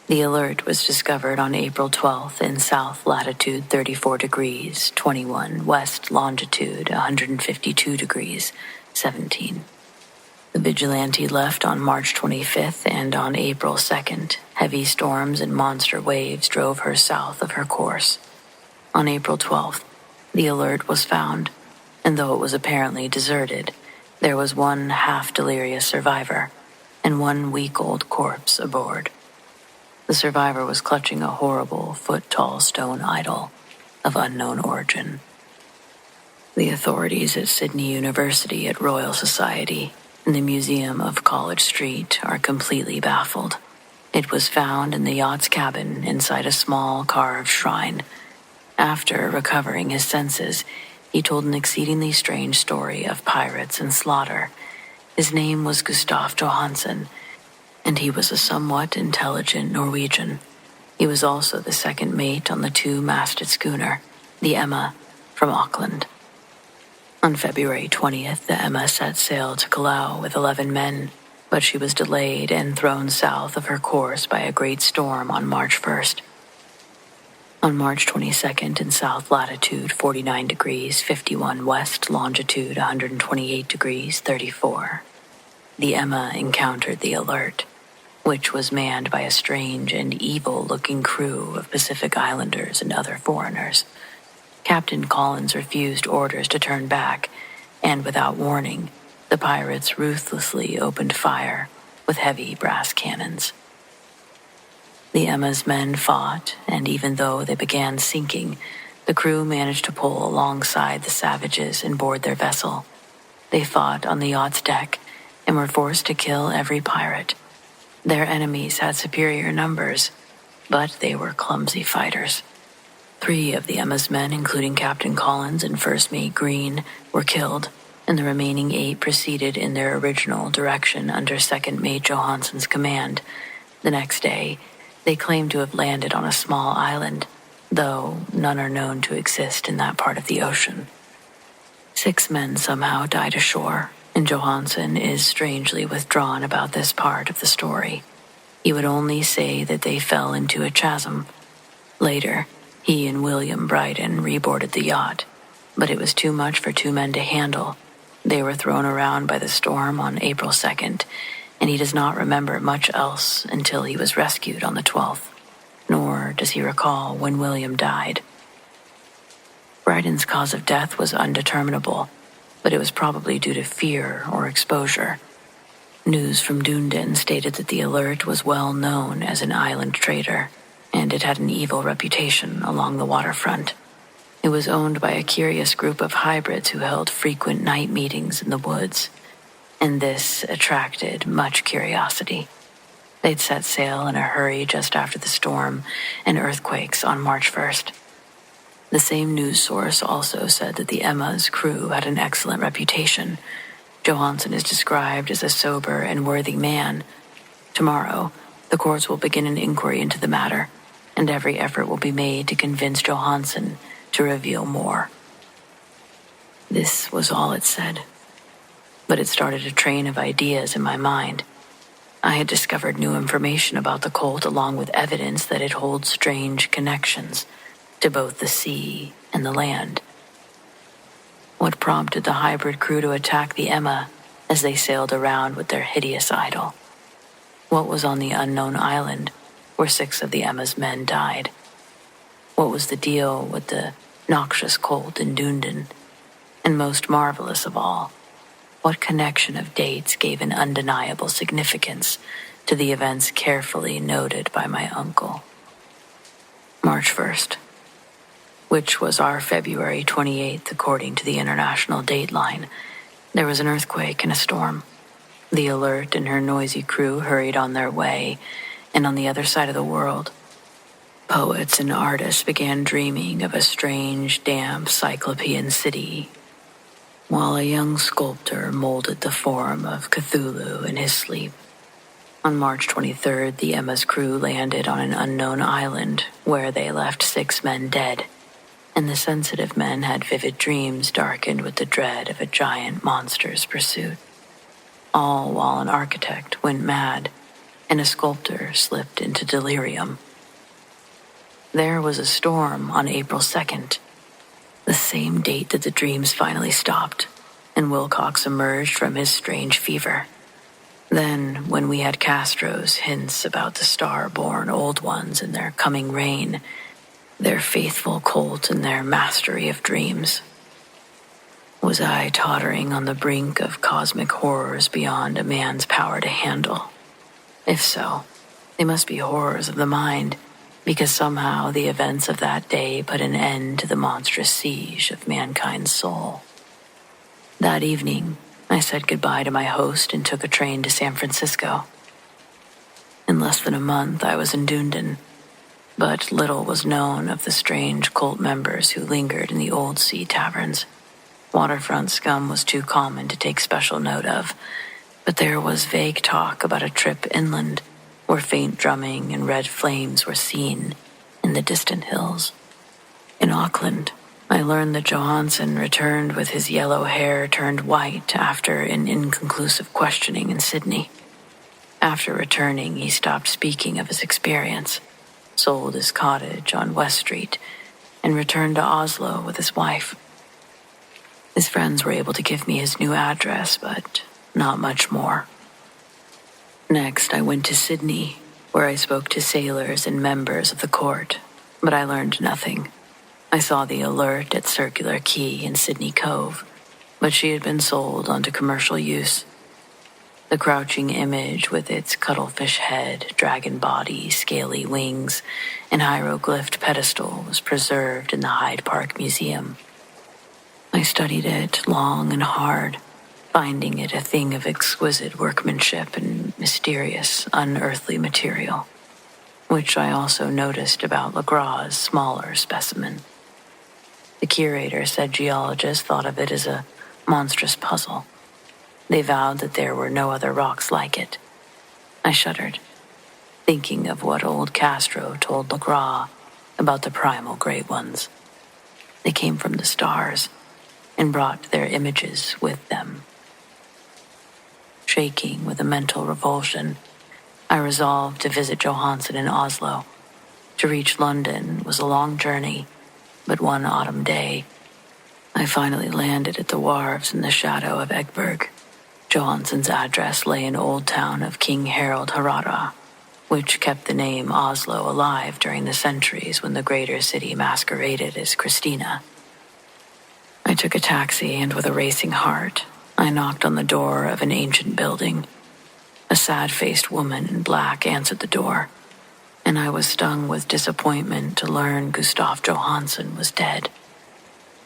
The Alert was discovered on April 12th in south latitude 34 degrees 21 west longitude 152 degrees 17. The Vigilante left on March 25th, and on April 2nd, heavy storms and monster waves drove her south of her course. On April 12th, the Alert was found, and though it was apparently deserted, there was one half-delirious survivor and one week-old corpse aboard. The survivor was clutching a horrible, foot-tall stone idol of unknown origin. The authorities at Sydney University at Royal Society and the Museum of College Street are completely baffled. It was found in the yacht's cabin inside a small carved shrine. After recovering his senses, he told an exceedingly strange story of pirates and slaughter, His name was Gustav Johansen, and he was a somewhat intelligent Norwegian. He was also the second mate on the two-masted schooner, the Emma, from Auckland. On February 20th, the Emma set sail to Callao with 11 men, but she was delayed and thrown south of her course by a great storm on March 1st. On March 22nd, in south latitude 49 degrees 51 west, longitude 128 degrees 34, the Emma encountered the Alert, which was manned by a strange and evil-looking crew of Pacific Islanders and other foreigners. Captain Collins refused orders to turn back, and without warning, the pirates ruthlessly opened fire with heavy brass cannons. The Emma's men fought, and even though they began sinking, the crew managed to pull alongside the savages and board their vessel. They fought on the yacht's deck and were forced to kill every pirate. Their enemies had superior numbers, but they were clumsy fighters. 3 of the Emma's men, including Captain Collins and First Mate Green, were killed, and the remaining 8 proceeded in their original direction under Second Mate Johansen's command. The next day, they claim to have landed on a small island, though none are known to exist in that part of the ocean. 6 men somehow died ashore, and Johansen is strangely withdrawn about this part of the story. He would only say that they fell into a chasm. Later, he and William Bryden reboarded the yacht, but it was too much for 2 men to handle. They were thrown around by the storm on April 2nd, and he does not remember much else until he was rescued on the 12th, nor does he recall when William died. Bryden's cause of death was undeterminable, but it was probably due to fear or exposure. News from Dunedin stated that the Alert was well known as an island trader, and it had an evil reputation along the waterfront. It was owned by a curious group of hybrids who held frequent night meetings in the woods, and this attracted much curiosity. They'd set sail in a hurry just after the storm and earthquakes on March 1st. The same news source also said that the Emma's crew had an excellent reputation. Johansen is described as a sober and worthy man. Tomorrow, the courts will begin an inquiry into the matter, and every effort will be made to convince Johansen to reveal more. This was all it said, but it started a train of ideas in my mind. I had discovered new information about the cult along with evidence that it holds strange connections to both the sea and the land. What prompted the hybrid crew to attack the Emma as they sailed around with their hideous idol? What was on the unknown island where 6 of the Emma's men died? What was the deal with the noxious cult in Dunedin? And most marvelous of all, what connection of dates gave an undeniable significance to the events carefully noted by my uncle? March 1st, which was our February 28th according to the international dateline, there was an earthquake and a storm. The Alert and her noisy crew hurried on their way, and on the other side of the world, poets and artists began dreaming of a strange, damp, cyclopean city, while a young sculptor molded the form of Cthulhu in his sleep. On March 23rd, the Emma's crew landed on an unknown island where they left 6 men dead, and the sensitive men had vivid dreams darkened with the dread of a giant monster's pursuit. All while an architect went mad and a sculptor slipped into delirium. There was a storm on April 2nd, the same date that the dreams finally stopped, and Wilcox emerged from his strange fever. Then, when we had Castro's hints about the star-born old ones and their coming reign, their faithful cult and their mastery of dreams, was I tottering on the brink of cosmic horrors beyond a man's power to handle? If so, they must be horrors of the mind, because somehow the events of that day put an end to the monstrous siege of mankind's soul. That evening, I said goodbye to my host and took a train to San Francisco. In less than a month, I was in Dunedin, but little was known of the strange cult members who lingered in the old sea taverns. Waterfront scum was too common to take special note of, But there was vague talk about a trip inland, where faint drumming and red flames were seen in the distant hills. In Auckland, I learned that Johansen returned with his yellow hair turned white after an inconclusive questioning in Sydney. After returning, he stopped speaking of his experience, sold his cottage on West Street, and returned to Oslo with his wife. His friends were able to give me his new address, but not much more. Next, I went to Sydney, where I spoke to sailors and members of the court, but I learned nothing. I saw the alert at Circular Quay in Sydney Cove, but she had been sold onto commercial use. The crouching image with its cuttlefish head, dragon body, scaly wings, and hieroglyphed pedestal was preserved in the Hyde Park Museum. I studied it long and hard, finding it a thing of exquisite workmanship and mysterious, unearthly material, which I also noticed about Legras' smaller specimen. The curator said geologists thought of it as a monstrous puzzle. They vowed that there were no other rocks like it. I shuddered, thinking of what old Castro told Legras about the primal great ones. They came from the stars and brought their images with them. Shaking with a mental revulsion, I resolved to visit Johansen in Oslo. To reach London was a long journey, but one autumn day, I finally landed at the wharves in the shadow of Egberg. Johansen's address lay in Old Town of King Harald Harada, which kept the name Oslo alive during the centuries when the greater city masqueraded as Christina. I took a taxi, and with a racing heart, I knocked on the door of an ancient building. A sad-faced woman in black answered the door, and I was stung with disappointment to learn Gustav Johansen was dead.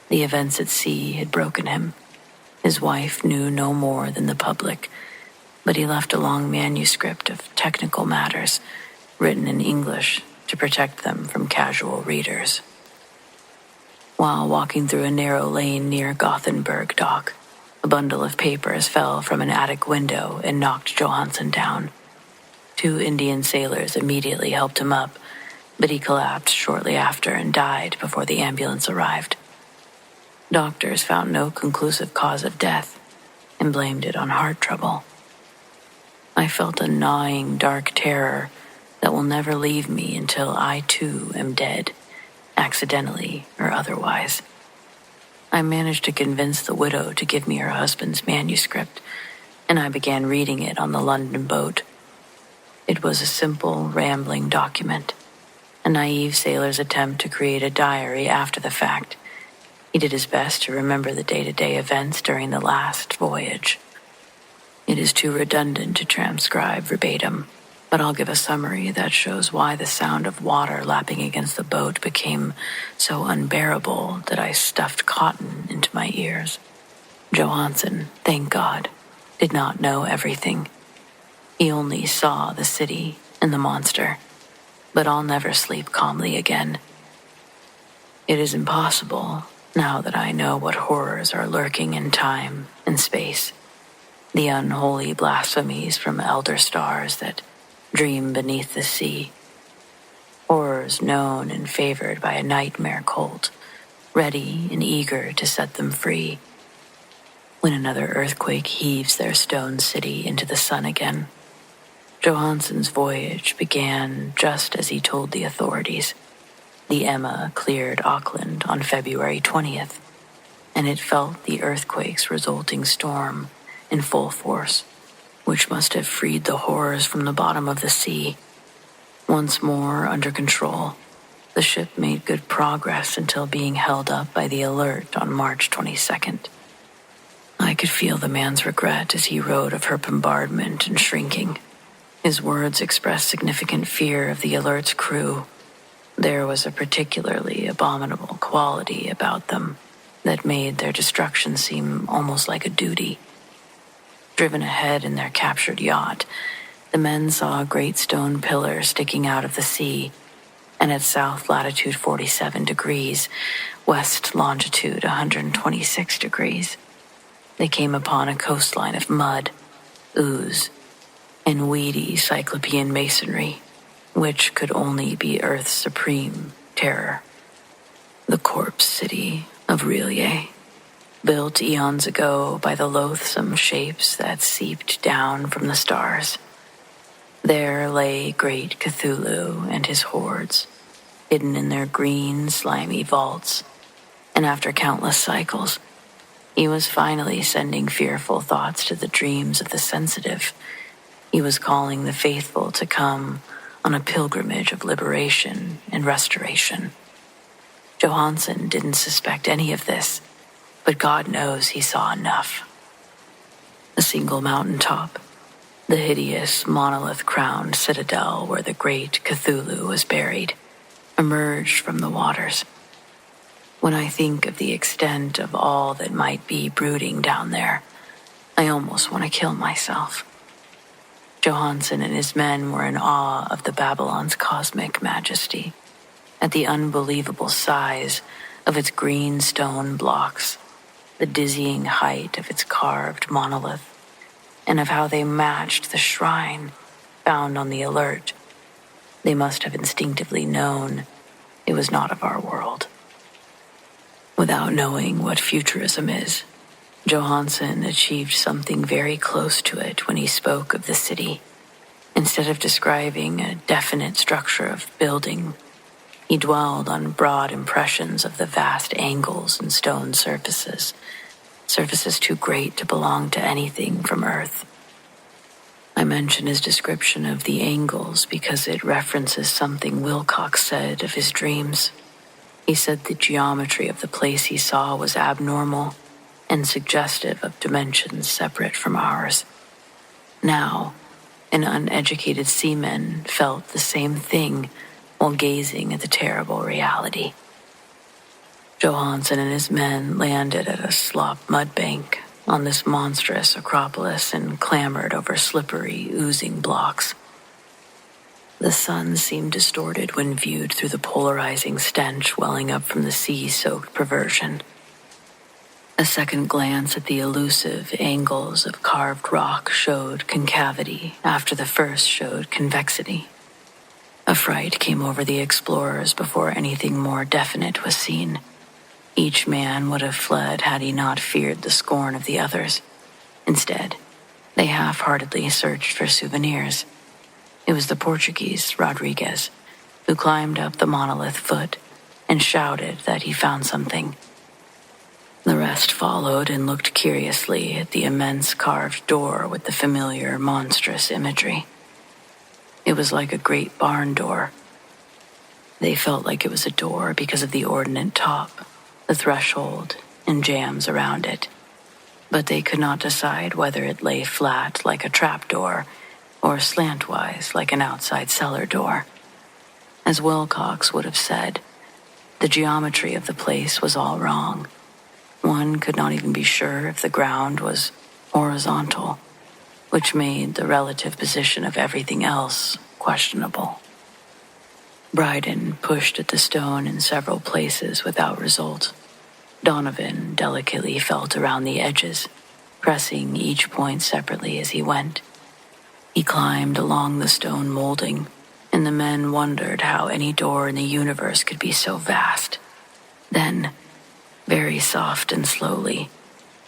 The events at sea had broken him. His wife knew no more than the public, but he left a long manuscript of technical matters, written in English to protect them from casual readers. While walking through a narrow lane near Gothenburg dock, a bundle of papers fell from an attic window and knocked Johansen down. 2 Indian sailors immediately helped him up, but he collapsed shortly after and died before the ambulance arrived. Doctors found no conclusive cause of death and blamed it on heart trouble. I felt a gnawing, dark terror that will never leave me until I too am dead, accidentally or otherwise. I managed to convince the widow to give me her husband's manuscript, and I began reading it on the London boat. It was a simple, rambling document, a naive sailor's attempt to create a diary after the fact. He did his best to remember the day-to-day events during the last voyage. It is too redundant to transcribe verbatim, but I'll give a summary that shows why the sound of water lapping against the boat became so unbearable that I stuffed cotton into my ears. Johansen, thank God, did not know everything. He only saw the city and the monster, but I'll never sleep calmly again. It is impossible, now that I know what horrors are lurking in time and space, the unholy blasphemies from elder stars that dream beneath the sea, horrors known and favored by a nightmare cult, ready and eager to set them free when another earthquake heaves their stone city into the sun again. Johansen's voyage began just as he told the authorities. The Emma cleared Auckland on February 20th, and it felt the earthquake's resulting storm in full force, which must have freed the horrors from the bottom of the sea. Once more under control, the ship made good progress until being held up by the alert on March 22nd. I could feel the man's regret as he wrote of her bombardment and shrinking. His words expressed significant fear of the alert's crew. There was a particularly abominable quality about them that made their destruction seem almost like a duty. Driven ahead in their captured yacht, the men saw a great stone pillar sticking out of the sea, and at south latitude 47 degrees, west longitude 126 degrees, they came upon a coastline of mud. ooze, and weedy cyclopean masonry, which could only be Earth's supreme terror. The corpse city of Rillier, built eons ago by the loathsome shapes that seeped down from the stars. There lay great Cthulhu and his hordes, hidden in their green, slimy vaults, and after countless cycles, he was finally sending fearful thoughts to the dreams of the sensitive. He was calling the faithful to come on a pilgrimage of liberation and restoration. Johansen didn't suspect any of this, but God knows he saw enough. A single mountaintop, the hideous monolith-crowned citadel where the great Cthulhu was buried, emerged from the waters. When I think of the extent of all that might be brooding down there, I almost want to kill myself. Johansen and his men were in awe of the Babylon's cosmic majesty, at the unbelievable size of its green stone blocks, the dizzying height of its carved monolith, and of how they matched the shrine found on the alert. They must have instinctively known it was not of our world. Without knowing what futurism is, Johansen achieved something very close to it when he spoke of the city. Instead of describing a definite structure of building, he dwelled on broad impressions of the vast angles and stone surfaces too great to belong to anything from Earth. I mention his description of the angles because it references something Wilcox said of his dreams. He said the geometry of the place he saw was abnormal and suggestive of dimensions separate from ours. Now, an uneducated seaman felt the same thing while gazing at the terrible reality. Johansen and his men landed at a slop mudbank on this monstrous acropolis and clambered over slippery, oozing blocks. The sun seemed distorted when viewed through the polarizing stench welling up from the sea-soaked perversion. A second glance at the elusive angles of carved rock showed concavity after the first showed convexity. A fright came over the explorers before anything more definite was seen. Each man would have fled had he not feared the scorn of the others. Instead, they half-heartedly searched for souvenirs. It was the Portuguese, Rodriguez, who climbed up the monolith foot and shouted that he found something. The rest followed and looked curiously at the immense carved door with the familiar, monstrous imagery. It was like a great barn door. They felt like it was a door because of the ordnate top, the threshold, and jambs around it. But they could not decide whether it lay flat like a trapdoor or slantwise like an outside cellar door. As Wilcox would have said, the geometry of the place was all wrong. One could not even be sure if the ground was horizontal, which made the relative position of everything else questionable. Bryden pushed at the stone in several places without result. Donovan delicately felt around the edges, pressing each point separately as he went. He climbed along the stone molding, and the men wondered how any door in the universe could be so vast. Then, very soft and slowly,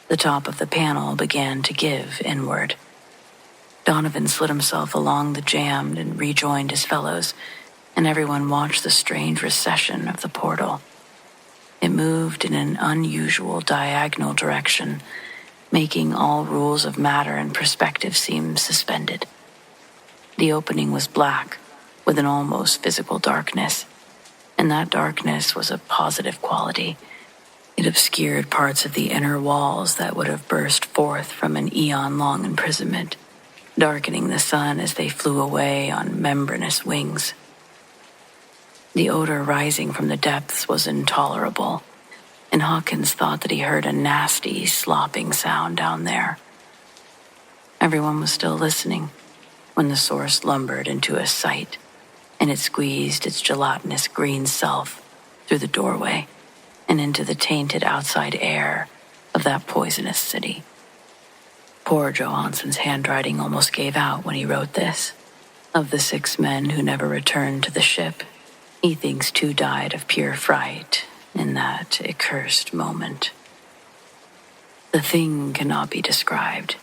the top of the panel began to give inward. Donovan slid himself along the jamb and rejoined his fellows, and everyone watched the strange recession of the portal. It moved in an unusual diagonal direction, making all rules of matter and perspective seem suspended. The opening was black, with an almost physical darkness, and that darkness was a positive quality. It obscured parts of the inner walls that would have burst forth from an eon-long imprisonment, darkening the sun as they flew away on membranous wings. The odor rising from the depths was intolerable, and Hawkins thought that he heard a nasty, slopping sound down there. Everyone was still listening when the source lumbered into a sight, and it squeezed its gelatinous green self through the doorway and into the tainted outside air of that poisonous city. Poor Johansson's handwriting almost gave out when he wrote this. Of the 6 men who never returned to the ship, he thinks 2 died of pure fright in that accursed moment. The thing cannot be described.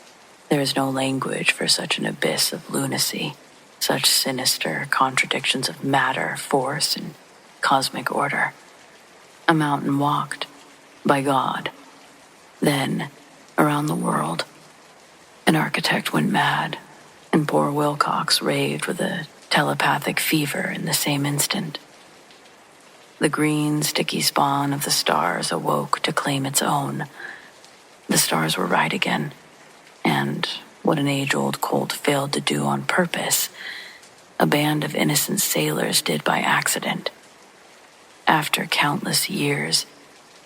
There is no language for such an abyss of lunacy, such sinister contradictions of matter, force, and cosmic order. A mountain walked, by God. Then, around the world, an architect went mad, and poor Wilcox raved with a telepathic fever in the same instant. The green, sticky spawn of the stars awoke to claim its own. The stars were right again, and what an age-old cult failed to do on purpose, a band of innocent sailors did by accident. After countless years,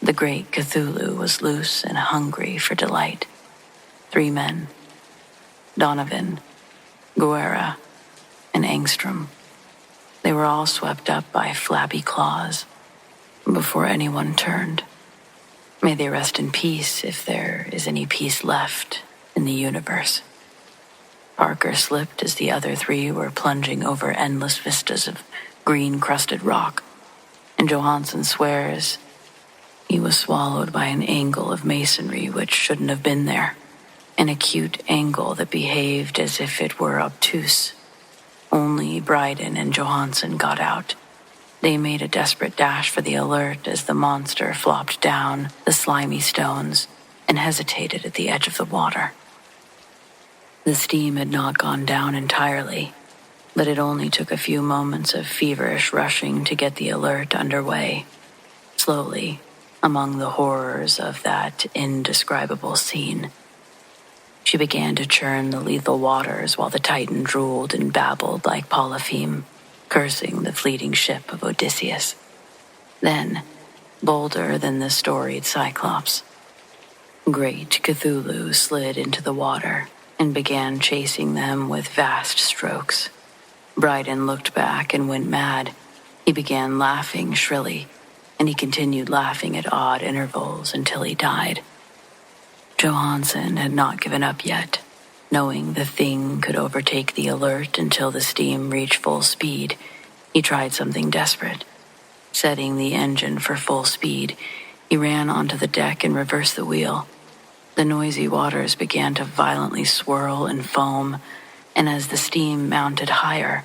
the great Cthulhu was loose and hungry for delight. 3 men, Donovan, Guerra, and Engstrom. They were all swept up by flabby claws before anyone turned. May they rest in peace if there is any peace left in the universe. Parker slipped as the other 3 were plunging over endless vistas of green-crusted rock, and Johansson swears he was swallowed by an angle of masonry which shouldn't have been there, an acute angle that behaved as if it were obtuse. Only Bryden and Johansson got out. They made a desperate dash for the alert as the monster flopped down the slimy stones and hesitated at the edge of the water. The steam had not gone down entirely, but it only took a few moments of feverish rushing to get the alert underway. Slowly, among the horrors of that indescribable scene, she began to churn the lethal waters while the Titan drooled and babbled like Polypheme, cursing the fleeting ship of Odysseus. Then, bolder than the storied Cyclops, great Cthulhu slid into the water and began chasing them with vast strokes. Bryden looked back and went mad. He began laughing shrilly, and he continued laughing at odd intervals until he died. Johansson had not given up yet. Knowing the thing could overtake the alert until the steam reached full speed, he tried something desperate. Setting the engine for full speed, he ran onto the deck and reversed the wheel. The noisy waters began to violently swirl and foam, and as the steam mounted higher,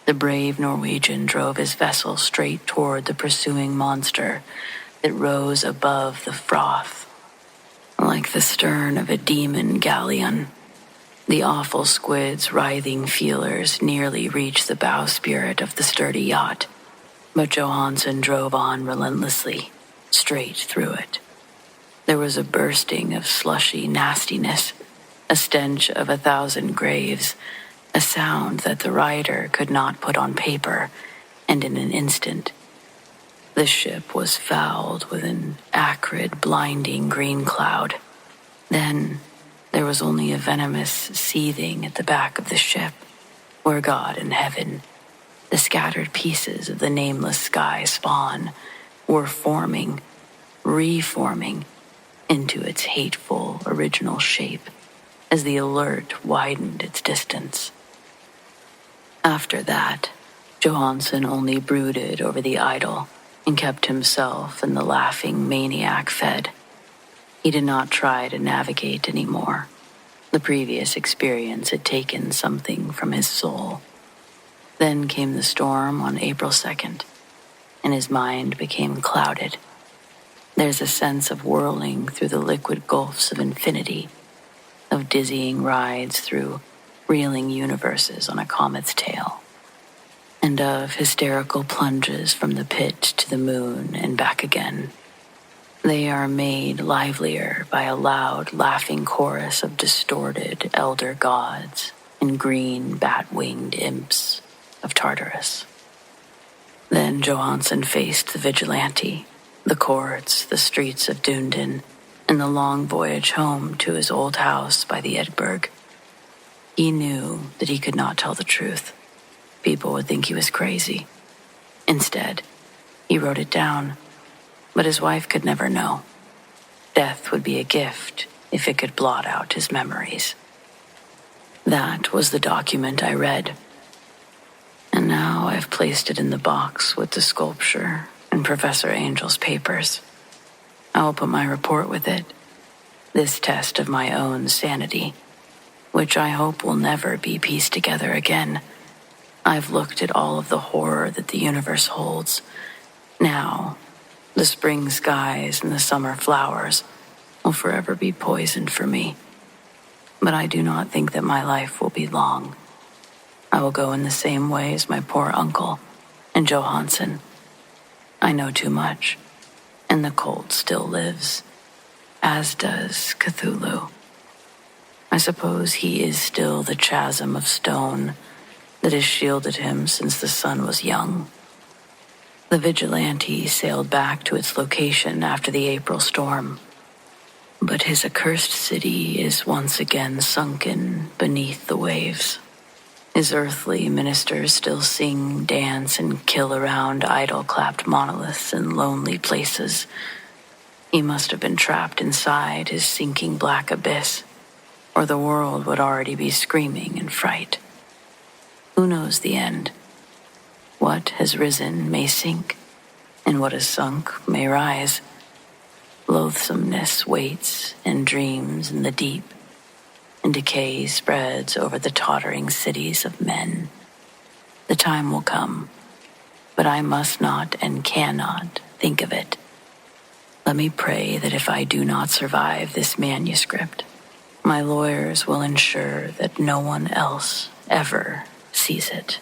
the brave Norwegian drove his vessel straight toward the pursuing monster that rose above the froth, like the stern of a demon galleon. The awful squid's writhing feelers nearly reached the bowsprit of the sturdy yacht, but Johansson drove on relentlessly, straight through it. There was a bursting of slushy nastiness, a stench of 1,000 graves, a sound that the writer could not put on paper, and in an instant, the ship was fouled with an acrid, blinding green cloud. Then there was only a venomous seething at the back of the ship, where God and heaven, the scattered pieces of the nameless sky spawn, were forming, reforming, into its hateful original shape as the alert widened its distance. After that, Johansson only brooded over the idol and kept himself and the laughing maniac fed. He did not try to navigate anymore. The previous experience had taken something from his soul. Then came the storm on April 2nd, and his mind became clouded. There's a sense of whirling through the liquid gulfs of infinity, of dizzying rides through reeling universes on a comet's tail, and of hysterical plunges from the pit to the moon and back again. They are made livelier by a loud, laughing chorus of distorted elder gods and green, bat-winged imps of Tartarus. Then Johansson faced the vigilante, the courts, the streets of Dunedin, and the long voyage home to his old house by the Edberg. He knew that he could not tell the truth. People would think he was crazy. Instead, he wrote it down, but his wife could never know. Death would be a gift if it could blot out his memories. That was the document I read. And now I've placed it in the box with the sculpture and Professor Angel's papers. I will put my report with it, this test of my own sanity, which I hope will never be pieced together again. I've looked at all of the horror that the universe holds. Now, the spring skies and the summer flowers will forever be poisoned for me. But I do not think that my life will be long. I will go in the same way as my poor uncle and Johansson. I know too much, and the cult still lives, as does Cthulhu. I suppose he is still the chasm of stone that has shielded him since the sun was young. The vigilante sailed back to its location after the April storm, but his accursed city is once again sunken beneath the waves. His earthly ministers still sing, dance, and kill around idol-clapped monoliths in lonely places. He must have been trapped inside his sinking black abyss, or the world would already be screaming in fright. Who knows the end? What has risen may sink, and what has sunk may rise. Loathsomeness waits and dreams in the deep, and decay spreads over the tottering cities of men. The time will come, but I must not and cannot think of it. Let me pray that if I do not survive this manuscript, my lawyers will ensure that no one else ever sees it.